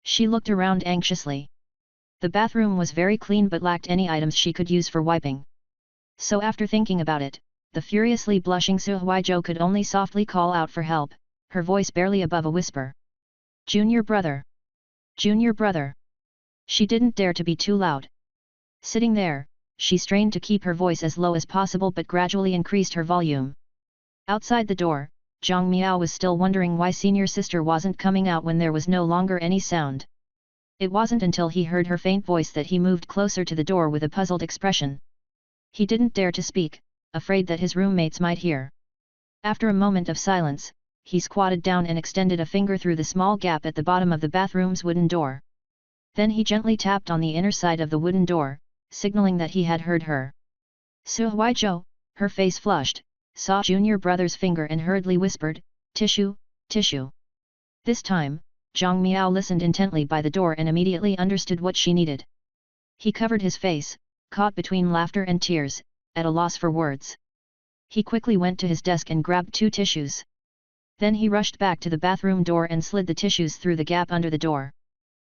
She looked around anxiously. The bathroom was very clean but lacked any items she could use for wiping. So after thinking about it, the furiously blushing Su Huizhou could only softly call out for help, her voice barely above a whisper. Junior brother! Junior brother! She didn't dare to be too loud. Sitting there, she strained to keep her voice as low as possible but gradually increased her volume. Outside the door, Zhang Miao was still wondering why senior sister wasn't coming out when there was no longer any sound. It wasn't until he heard her faint voice that he moved closer to the door with a puzzled expression. He didn't dare to speak, afraid that his roommates might hear. After a moment of silence, he squatted down and extended a finger through the small gap at the bottom of the bathroom's wooden door. Then he gently tapped on the inner side of the wooden door, signaling that he had heard her. Su Huizhou, her face flushed, saw junior brother's finger and hurriedly whispered, "Tissue, tissue." This time, Zhang Miao listened intently by the door and immediately understood what she needed. He covered his face, caught between laughter and tears, at a loss for words. He quickly went to his desk and grabbed 2 tissues. Then he rushed back to the bathroom door and slid the tissues through the gap under the door.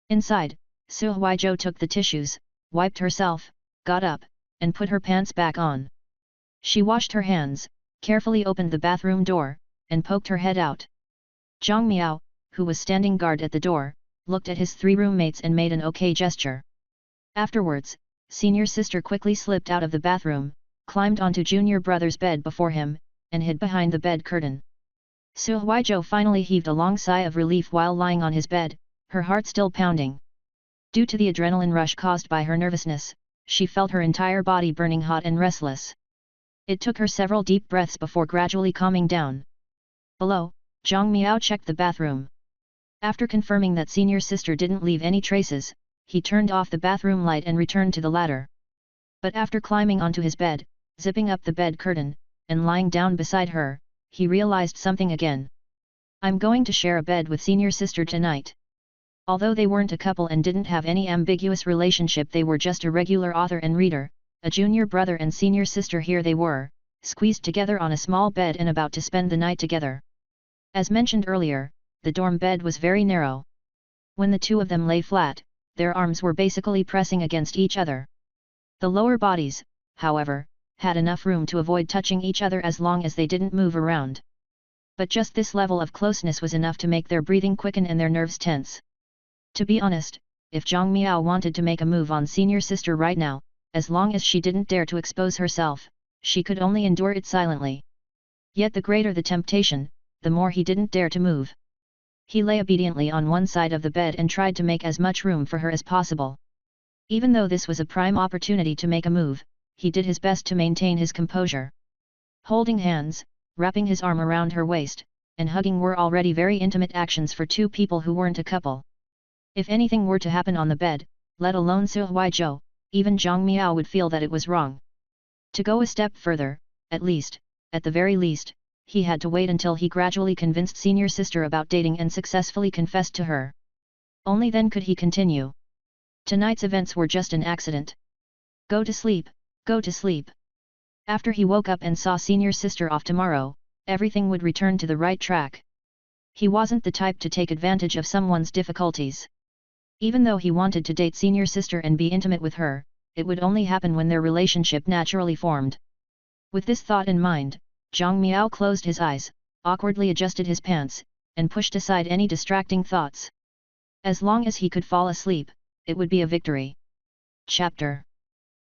Inside, Su Huizhou took the tissues, wiped herself, got up, and put her pants back on. She washed her hands, carefully opened the bathroom door, and poked her head out. Zhang Miao, who was standing guard at the door, looked at his 3 roommates and made an okay gesture. Afterwards, senior sister quickly slipped out of the bathroom, climbed onto junior brother's bed before him, and hid behind the bed curtain. Su Huizhou finally heaved a long sigh of relief while lying on his bed, her heart still pounding. Due to the adrenaline rush caused by her nervousness, she felt her entire body burning hot and restless. It took her several deep breaths before gradually calming down. Below, Zhang Miao checked the bathroom. After confirming that senior sister didn't leave any traces, he turned off the bathroom light and returned to the ladder. But after climbing onto his bed, zipping up the bed curtain, and lying down beside her, he realized something again. I'm going to share a bed with senior sister tonight. Although they weren't a couple and didn't have any ambiguous relationship, they were just a regular author and reader, a junior brother and senior sister. Here they were, squeezed together on a small bed and about to spend the night together. As mentioned earlier, the dorm bed was very narrow. When the 2 of them lay flat, their arms were basically pressing against each other. The lower bodies, however, had enough room to avoid touching each other as long as they didn't move around. But just this level of closeness was enough to make their breathing quicken and their nerves tense. To be honest, if Zhang Miao wanted to make a move on senior sister right now, as long as she didn't dare to expose herself, she could only endure it silently. Yet the greater the temptation, the more he didn't dare to move. He lay obediently on one side of the bed and tried to make as much room for her as possible. Even though this was a prime opportunity to make a move, he did his best to maintain his composure. Holding hands, wrapping his arm around her waist, and hugging were already very intimate actions for 2 people who weren't a couple. If anything were to happen on the bed, let alone Su Huizhou, even Zhang Miao would feel that it was wrong. To go a step further, at the very least, he had to wait until he gradually convinced senior sister about dating and successfully confessed to her. Only then could he continue. Tonight's events were just an accident. Go to sleep, go to sleep. After he woke up and saw senior sister off tomorrow, everything would return to the right track. He wasn't the type to take advantage of someone's difficulties. Even though he wanted to date senior sister and be intimate with her, it would only happen when their relationship naturally formed. With this thought in mind, Zhang Miao closed his eyes, awkwardly adjusted his pants, and pushed aside any distracting thoughts. As long as he could fall asleep, it would be a victory. Chapter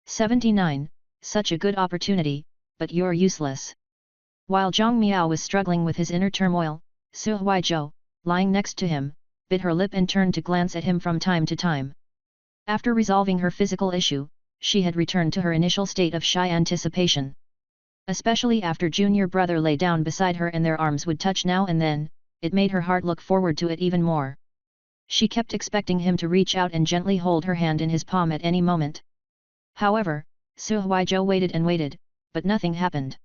79, Such a good opportunity, but you're useless. While Zhang Miao was struggling with his inner turmoil, Su Huizhou, lying next to him, bit her lip and turned to glance at him from time to time. After resolving her physical issue, she had returned to her initial state of shy anticipation. Especially after junior brother lay down beside her and their arms would touch now and then, it made her heart look forward to it even more. She kept expecting him to reach out and gently hold her hand in his palm at any moment. However, Su Huizhou waited and waited, but nothing happened.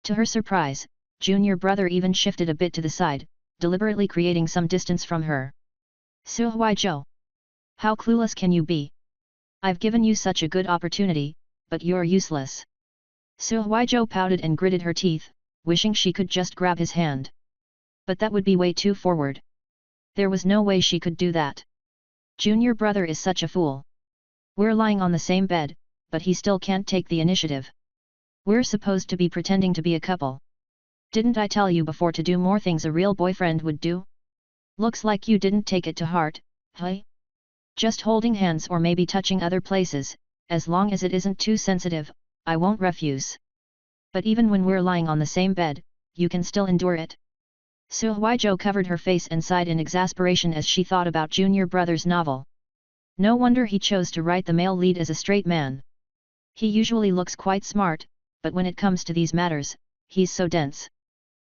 To her surprise, junior brother even shifted a bit to the side, deliberately creating some distance from her. Su Huizhou, how clueless can you be? I've given you such a good opportunity, but you're useless. Su Huizhou pouted and gritted her teeth, wishing she could just grab his hand. But that would be way too forward. There was no way she could do that. Junior brother is such a fool. We're lying on the same bed, but he still can't take the initiative. We're supposed to be pretending to be a couple. Didn't I tell you before to do more things a real boyfriend would do? Looks like you didn't take it to heart, hey? Just holding hands or maybe touching other places, as long as it isn't too sensitive, I won't refuse. But even when we're lying on the same bed, you can still endure it. Su Huizhou covered her face and sighed in exasperation as she thought about Junior brother's novel. No wonder he chose to write the male lead as a straight man. He usually looks quite smart, but when it comes to these matters, he's so dense.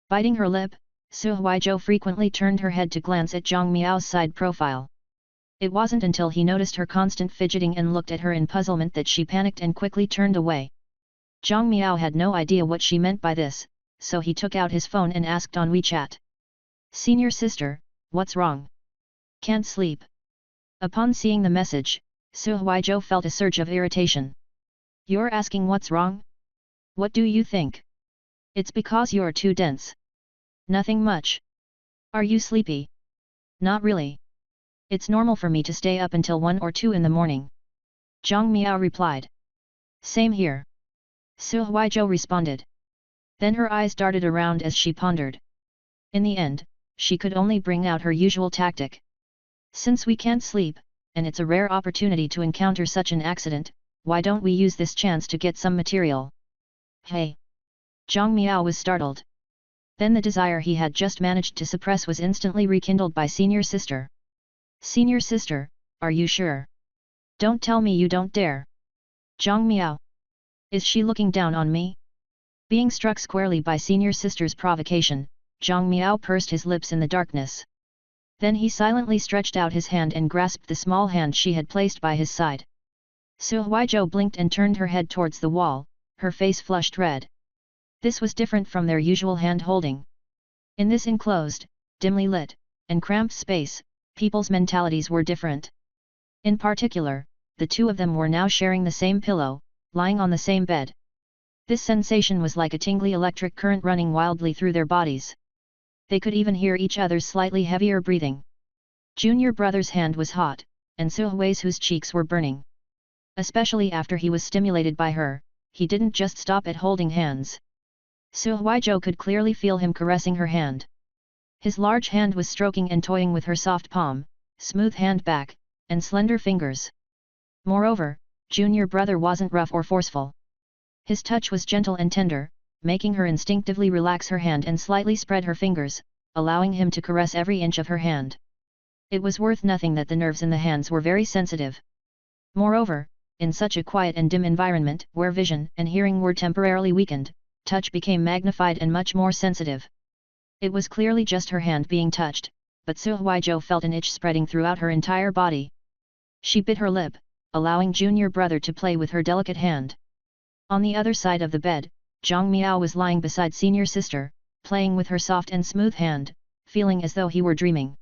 Biting her lip, Su Huizhou frequently turned her head to glance at Zhang Miao's side profile. It wasn't until he noticed her constant fidgeting and looked at her in puzzlement that she panicked and quickly turned away. Zhang Miao had no idea what she meant by this, so he took out his phone and asked on WeChat. "Senior sister, what's wrong? Can't sleep?" Upon seeing the message, Su Huizhou felt a surge of irritation. "You're asking what's wrong? What do you think? It's because you're too dense. Nothing much. Are you sleepy?" "Not really. It's normal for me to stay up until 1 or 2 in the morning." Zhang Miao replied. "Same here." Su Huizhou responded. Then her eyes darted around as she pondered. In the end, she could only bring out her usual tactic. "Since we can't sleep, and it's a rare opportunity to encounter such an accident, why don't we use this chance to get some material?" "Hey!" Zhang Miao was startled. Then the desire he had just managed to suppress was instantly rekindled by senior sister. "Senior sister, are you sure? Don't tell me you don't dare." "Zhang Miao. Is she looking down on me?" Being struck squarely by senior sister's provocation, Zhang Miao pursed his lips in the darkness. Then he silently stretched out his hand and grasped the small hand she had placed by his side. Su Huizhou blinked and turned her head towards the wall, her face flushed red. This was different from their usual hand-holding. In this enclosed, dimly lit, and cramped space, people's mentalities were different. In particular, the two of them were now sharing the same pillow, lying on the same bed. This sensation was like a tingly electric current running wildly through their bodies. They could even hear each other's slightly heavier breathing. Junior brother's hand was hot, and Su Huizhou's cheeks were burning. Especially after he was stimulated by her, he didn't just stop at holding hands. Su Huizhou could clearly feel him caressing her hand. His large hand was stroking and toying with her soft palm, smooth hand back, and slender fingers. Moreover, Junior brother wasn't rough or forceful. His touch was gentle and tender, making her instinctively relax her hand and slightly spread her fingers, allowing him to caress every inch of her hand. It was worth nothing that the nerves in the hands were very sensitive. Moreover, in such a quiet and dim environment where vision and hearing were temporarily weakened, touch became magnified and much more sensitive. It was clearly just her hand being touched, but Su Huizhou felt an itch spreading throughout her entire body. She bit her lip, allowing Junior brother to play with her delicate hand. On the other side of the bed, Zhang Miao was lying beside senior sister, playing with her soft and smooth hand, feeling as though he were dreaming.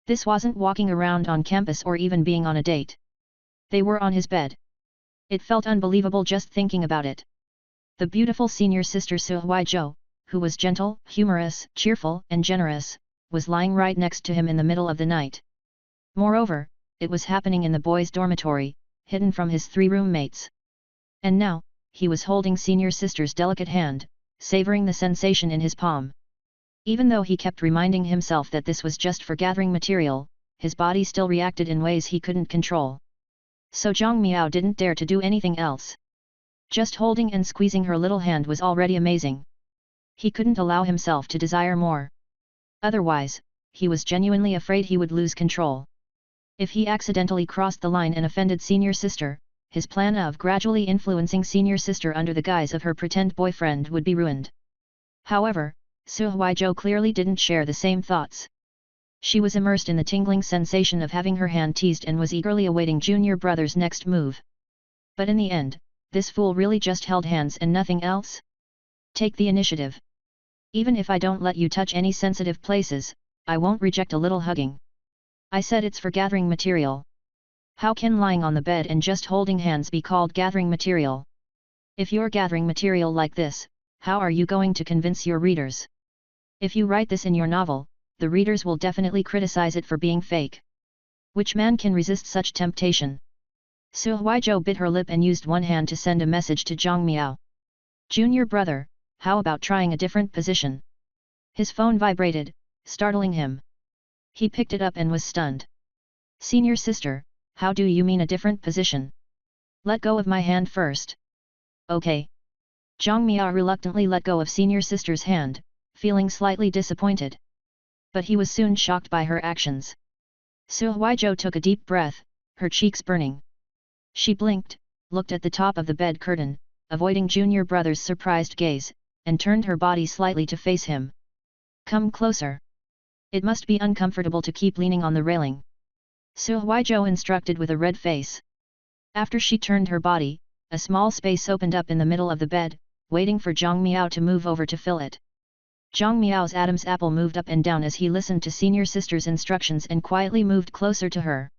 This wasn't walking around on campus or even being on a date. They were on his bed. It felt unbelievable just thinking about it. The beautiful senior sister Su Huizhou, who was gentle, humorous, cheerful, and generous, was lying right next to him in the middle of the night. Moreover, it was happening in the boys' dormitory, hidden from his 3 roommates. And now, he was holding senior sister's delicate hand, savoring the sensation in his palm. Even though he kept reminding himself that this was just for gathering material, his body still reacted in ways he couldn't control. So Zhang Miao didn't dare to do anything else. Just holding and squeezing her little hand was already amazing. He couldn't allow himself to desire more. Otherwise, he was genuinely afraid he would lose control. If he accidentally crossed the line and offended senior sister, his plan of gradually influencing senior sister under the guise of her pretend boyfriend would be ruined. However, Su Huizhou clearly didn't share the same thoughts. She was immersed in the tingling sensation of having her hand teased and was eagerly awaiting Junior brother's next move. But in the end, this fool really just held hands and nothing else? Take the initiative. Even if I don't let you touch any sensitive places, I won't reject a little hugging. I said it's for gathering material. How can lying on the bed and just holding hands be called gathering material? If you're gathering material like this, how are you going to convince your readers? If you write this in your novel, the readers will definitely criticize it for being fake. Which man can resist such temptation? Su Huizhou bit her lip and used one hand to send a message to Zhang Miao. Junior brother, how about trying a different position? His phone vibrated, startling him. He picked it up and was stunned. Senior sister, how do you mean a different position? Let go of my hand first. Okay. Zhang Miao reluctantly let go of senior sister's hand, feeling slightly disappointed. But he was soon shocked by her actions. Su Huizhou took a deep breath, her cheeks burning. She blinked, looked at the top of the bed curtain, avoiding junior brother's surprised gaze, and turned her body slightly to face him. Come closer. It must be uncomfortable to keep leaning on the railing. Su Huizhou instructed with a red face. After she turned her body, a small space opened up in the middle of the bed, waiting for Zhang Miao to move over to fill it. Zhang Miao's Adam's apple moved up and down as he listened to senior sister's instructions and quietly moved closer to her.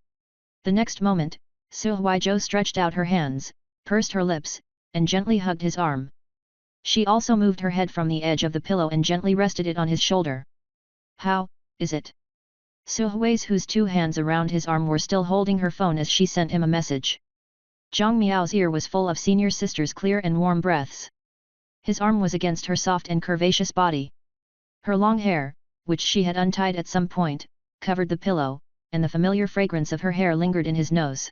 The next moment, Su Huizhou stretched out her hands, pursed her lips, and gently hugged his arm. She also moved her head from the edge of the pillow and gently rested it on his shoulder. How is it? Su Huizhou's two hands around his arm were still holding her phone as she sent him a message. Zhang Miao's ear was full of senior sister's clear and warm breaths. His arm was against her soft and curvaceous body. Her long hair, which she had untied at some point, covered the pillow, and the familiar fragrance of her hair lingered in his nose.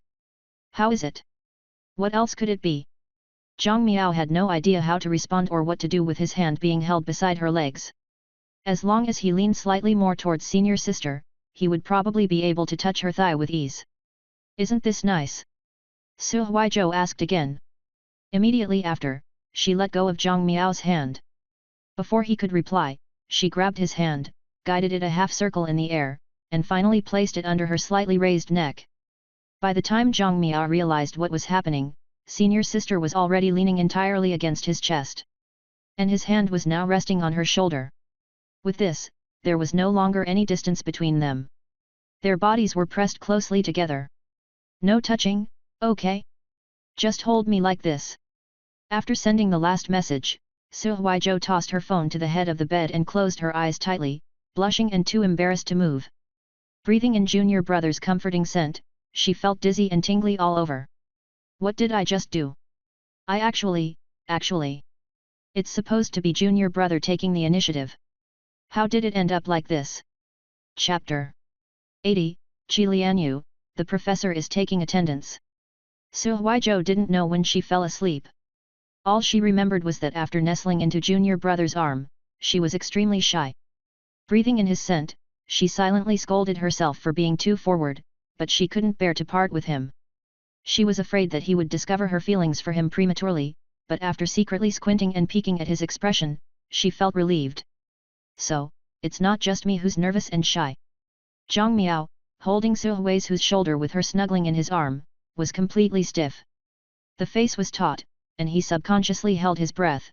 How is it? What else could it be? Zhang Miao had no idea how to respond or what to do with his hand being held beside her legs. As long as he leaned slightly more towards senior sister, he would probably be able to touch her thigh with ease. Isn't this nice? Su Huizhou asked again. Immediately after, she let go of Zhang Miao's hand. Before he could reply, she grabbed his hand, guided it a half circle in the air, and finally placed it under her slightly raised neck. By the time Zhang Miao realized what was happening, senior sister was already leaning entirely against his chest. And his hand was now resting on her shoulder. With this, there was no longer any distance between them. Their bodies were pressed closely together. No touching, okay? Just hold me like this. After sending the last message, Su Huizhou tossed her phone to the head of the bed and closed her eyes tightly, blushing and too embarrassed to move. Breathing in junior brother's comforting scent, she felt dizzy and tingly all over. What did I just do? I actually... It's supposed to be junior brother taking the initiative. How did it end up like this? Chapter 80, Qilianyu, the professor is taking attendance. Su Huizhou didn't know when she fell asleep. All she remembered was that after nestling into junior brother's arm, she was extremely shy. Breathing in his scent, she silently scolded herself for being too forward, but she couldn't bear to part with him. She was afraid that he would discover her feelings for him prematurely, but after secretly squinting and peeking at his expression, she felt relieved. So, it's not just me who's nervous and shy. Zhang Miao, holding Su Huizhou's shoulder with her snuggling in his arm, was completely stiff. The face was taut, and he subconsciously held his breath.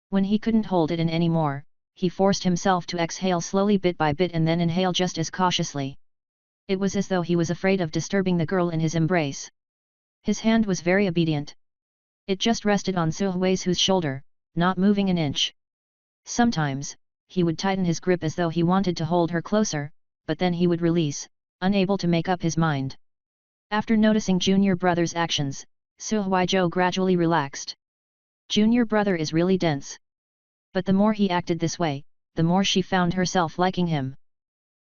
When he couldn't hold it in anymore, he forced himself to exhale slowly bit by bit and then inhale just as cautiously. It was as though he was afraid of disturbing the girl in his embrace. His hand was very obedient. It just rested on Su Huizhou's shoulder, not moving an inch. Sometimes, he would tighten his grip as though he wanted to hold her closer, but then he would release, unable to make up his mind. After noticing junior brother's actions, Su Huizhou gradually relaxed. Junior brother is really dense. But the more he acted this way, the more she found herself liking him.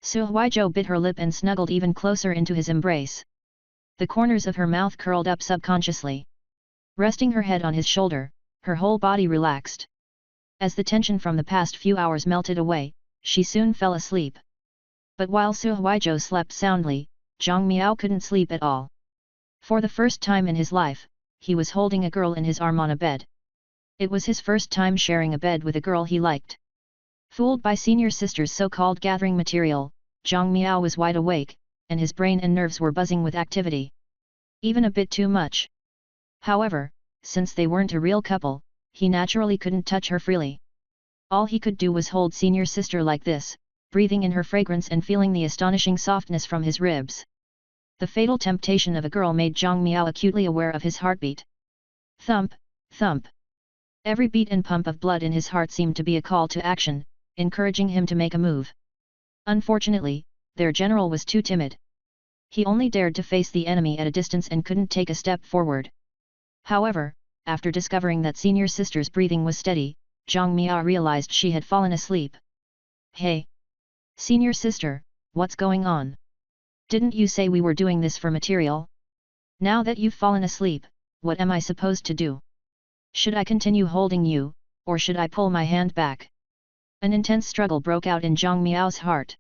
Su Huizhou bit her lip and snuggled even closer into his embrace. The corners of her mouth curled up subconsciously. Resting her head on his shoulder, her whole body relaxed. As the tension from the past few hours melted away, she soon fell asleep. But while Su Huizhou slept soundly, Zhang Miao couldn't sleep at all. For the first time in his life, he was holding a girl in his arm on a bed. It was his first time sharing a bed with a girl he liked. Fooled by senior sister's so-called gathering material, Zhang Miao was wide awake, and his brain and nerves were buzzing with activity. Even a bit too much. However, since they weren't a real couple, he naturally couldn't touch her freely. All he could do was hold senior sister like this, breathing in her fragrance and feeling the astonishing softness from his ribs. The fatal temptation of a girl made Zhang Miao acutely aware of his heartbeat. Thump, thump. Every beat and pump of blood in his heart seemed to be a call to action, encouraging him to make a move. Unfortunately, their general was too timid. He only dared to face the enemy at a distance and couldn't take a step forward. However, after discovering that senior sister's breathing was steady, Zhang Miao realized she had fallen asleep. Hey! Senior sister, what's going on? Didn't you say we were doing this for material? Now that you've fallen asleep, what am I supposed to do? Should I continue holding you, or should I pull my hand back? An intense struggle broke out in Zhang Miao's heart.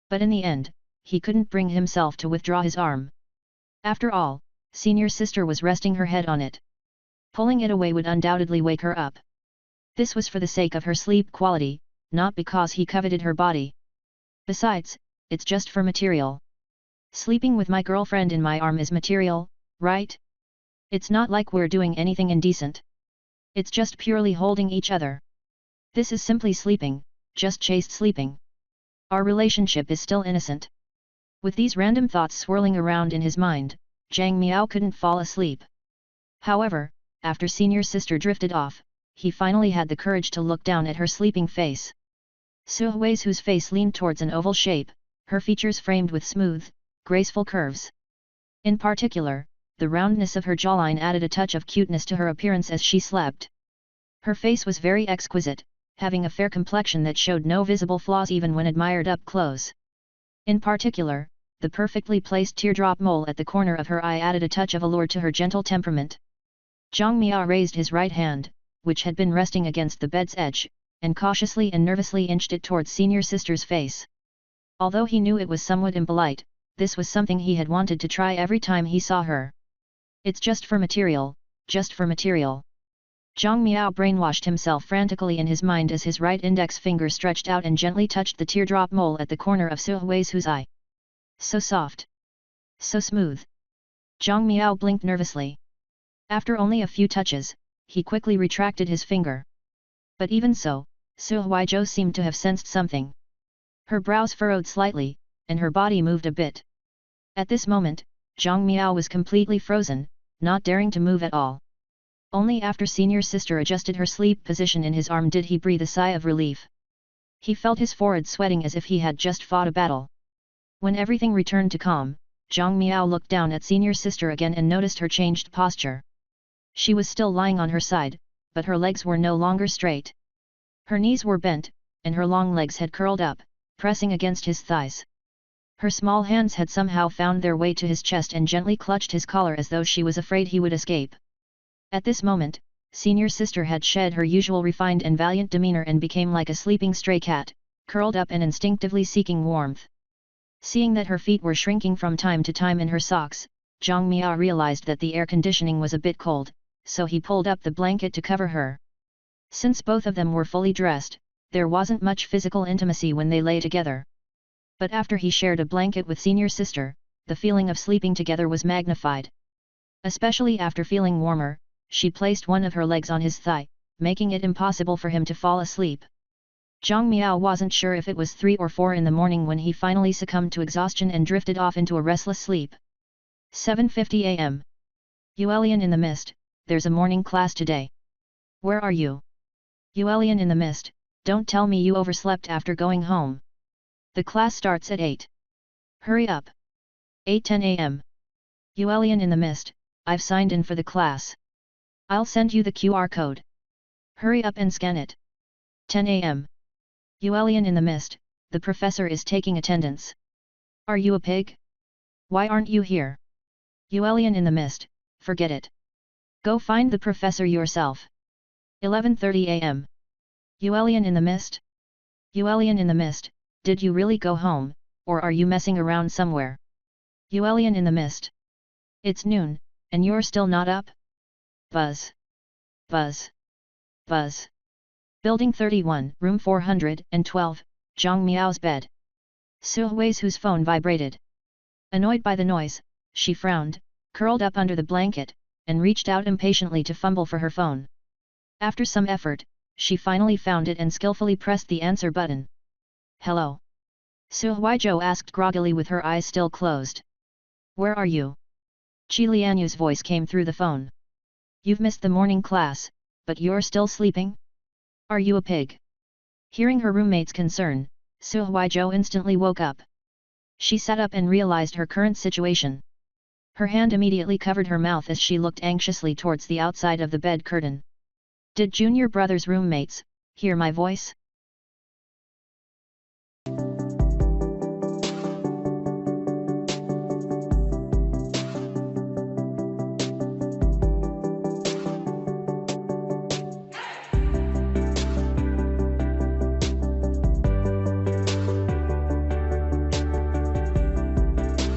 But in the end, he couldn't bring himself to withdraw his arm. After all, senior sister was resting her head on it. Pulling it away would undoubtedly wake her up. This was for the sake of her sleep quality, not because he coveted her body. Besides, it's just for material. Sleeping with my girlfriend in my arm is material, right? It's not like we're doing anything indecent. It's just purely holding each other. This is simply sleeping, just chaste sleeping. Our relationship is still innocent. With these random thoughts swirling around in his mind, Zhang Miao couldn't fall asleep. However, after senior sister drifted off, he finally had the courage to look down at her sleeping face. Su Hui's whose face leaned towards an oval shape, her features framed with smooth, graceful curves. In particular, the roundness of her jawline added a touch of cuteness to her appearance as she slept. Her face was very exquisite, having a fair complexion that showed no visible flaws even when admired up close. In particular, the perfectly placed teardrop mole at the corner of her eye added a touch of allure to her gentle temperament. Zhang Miao raised his right hand, which had been resting against the bed's edge, and cautiously and nervously inched it towards senior sister's face. Although he knew it was somewhat impolite, this was something he had wanted to try every time he saw her. It's just for material, just for material. Zhang Miao brainwashed himself frantically in his mind as his right index finger stretched out and gently touched the teardrop mole at the corner of Su Hui's eye. So soft. So smooth. Zhang Miao blinked nervously. After only a few touches, he quickly retracted his finger. But even so, Su Huizhou seemed to have sensed something. Her brows furrowed slightly, and her body moved a bit. At this moment, Zhang Miao was completely frozen, not daring to move at all. Only after senior sister adjusted her sleep position in his arm did he breathe a sigh of relief. He felt his forehead sweating as if he had just fought a battle. When everything returned to calm, Zhang Miao looked down at senior sister again and noticed her changed posture. She was still lying on her side, but her legs were no longer straight. Her knees were bent, and her long legs had curled up, pressing against his thighs. Her small hands had somehow found their way to his chest and gently clutched his collar as though she was afraid he would escape. At this moment, senior sister had shed her usual refined and valiant demeanor and became like a sleeping stray cat, curled up and instinctively seeking warmth. Seeing that her feet were shrinking from time to time in her socks, Zhang Miao realized that the air conditioning was a bit cold, so he pulled up the blanket to cover her. Since both of them were fully dressed, there wasn't much physical intimacy when they lay together. But after he shared a blanket with senior sister, the feeling of sleeping together was magnified. Especially after feeling warmer, she placed one of her legs on his thigh, making it impossible for him to fall asleep. Zhang Miao wasn't sure if it was 3 or 4 in the morning when he finally succumbed to exhaustion and drifted off into a restless sleep. 7:50 a.m. Yuelian in the mist, there's a morning class today. Where are you? Yuelian in the mist, don't tell me you overslept after going home. The class starts at 8. Hurry up. 8:10 a.m. Yuelian in the mist, I've signed in for the class. I'll send you the QR code. Hurry up and scan it. 10 a.m. Yuelian in the mist, the professor is taking attendance. Are you a pig? Why aren't you here? Yuelian in the mist, forget it. Go find the professor yourself. 11:30 a.m. Yuelian in the mist? Yuelian in the mist, did you really go home, or are you messing around somewhere? Yuelian in the mist. It's noon, and you're still not up? Buzz. Buzz. Buzz. Building 31, room 412, Zhang Miao's bed. Su Hui's whose phone vibrated. Annoyed by the noise, she frowned, curled up under the blanket, and reached out impatiently to fumble for her phone. After some effort, she finally found it and skillfully pressed the answer button. Hello? Su Huizhou asked groggily with her eyes still closed. Where are you? Qi Lianyu's voice came through the phone. You've missed the morning class, but you're still sleeping? Are you a pig? Hearing her roommate's concern, Su Huizhou instantly woke up. She sat up and realized her current situation. Her hand immediately covered her mouth as she looked anxiously towards the outside of the bed curtain. Did junior brother's roommates hear my voice?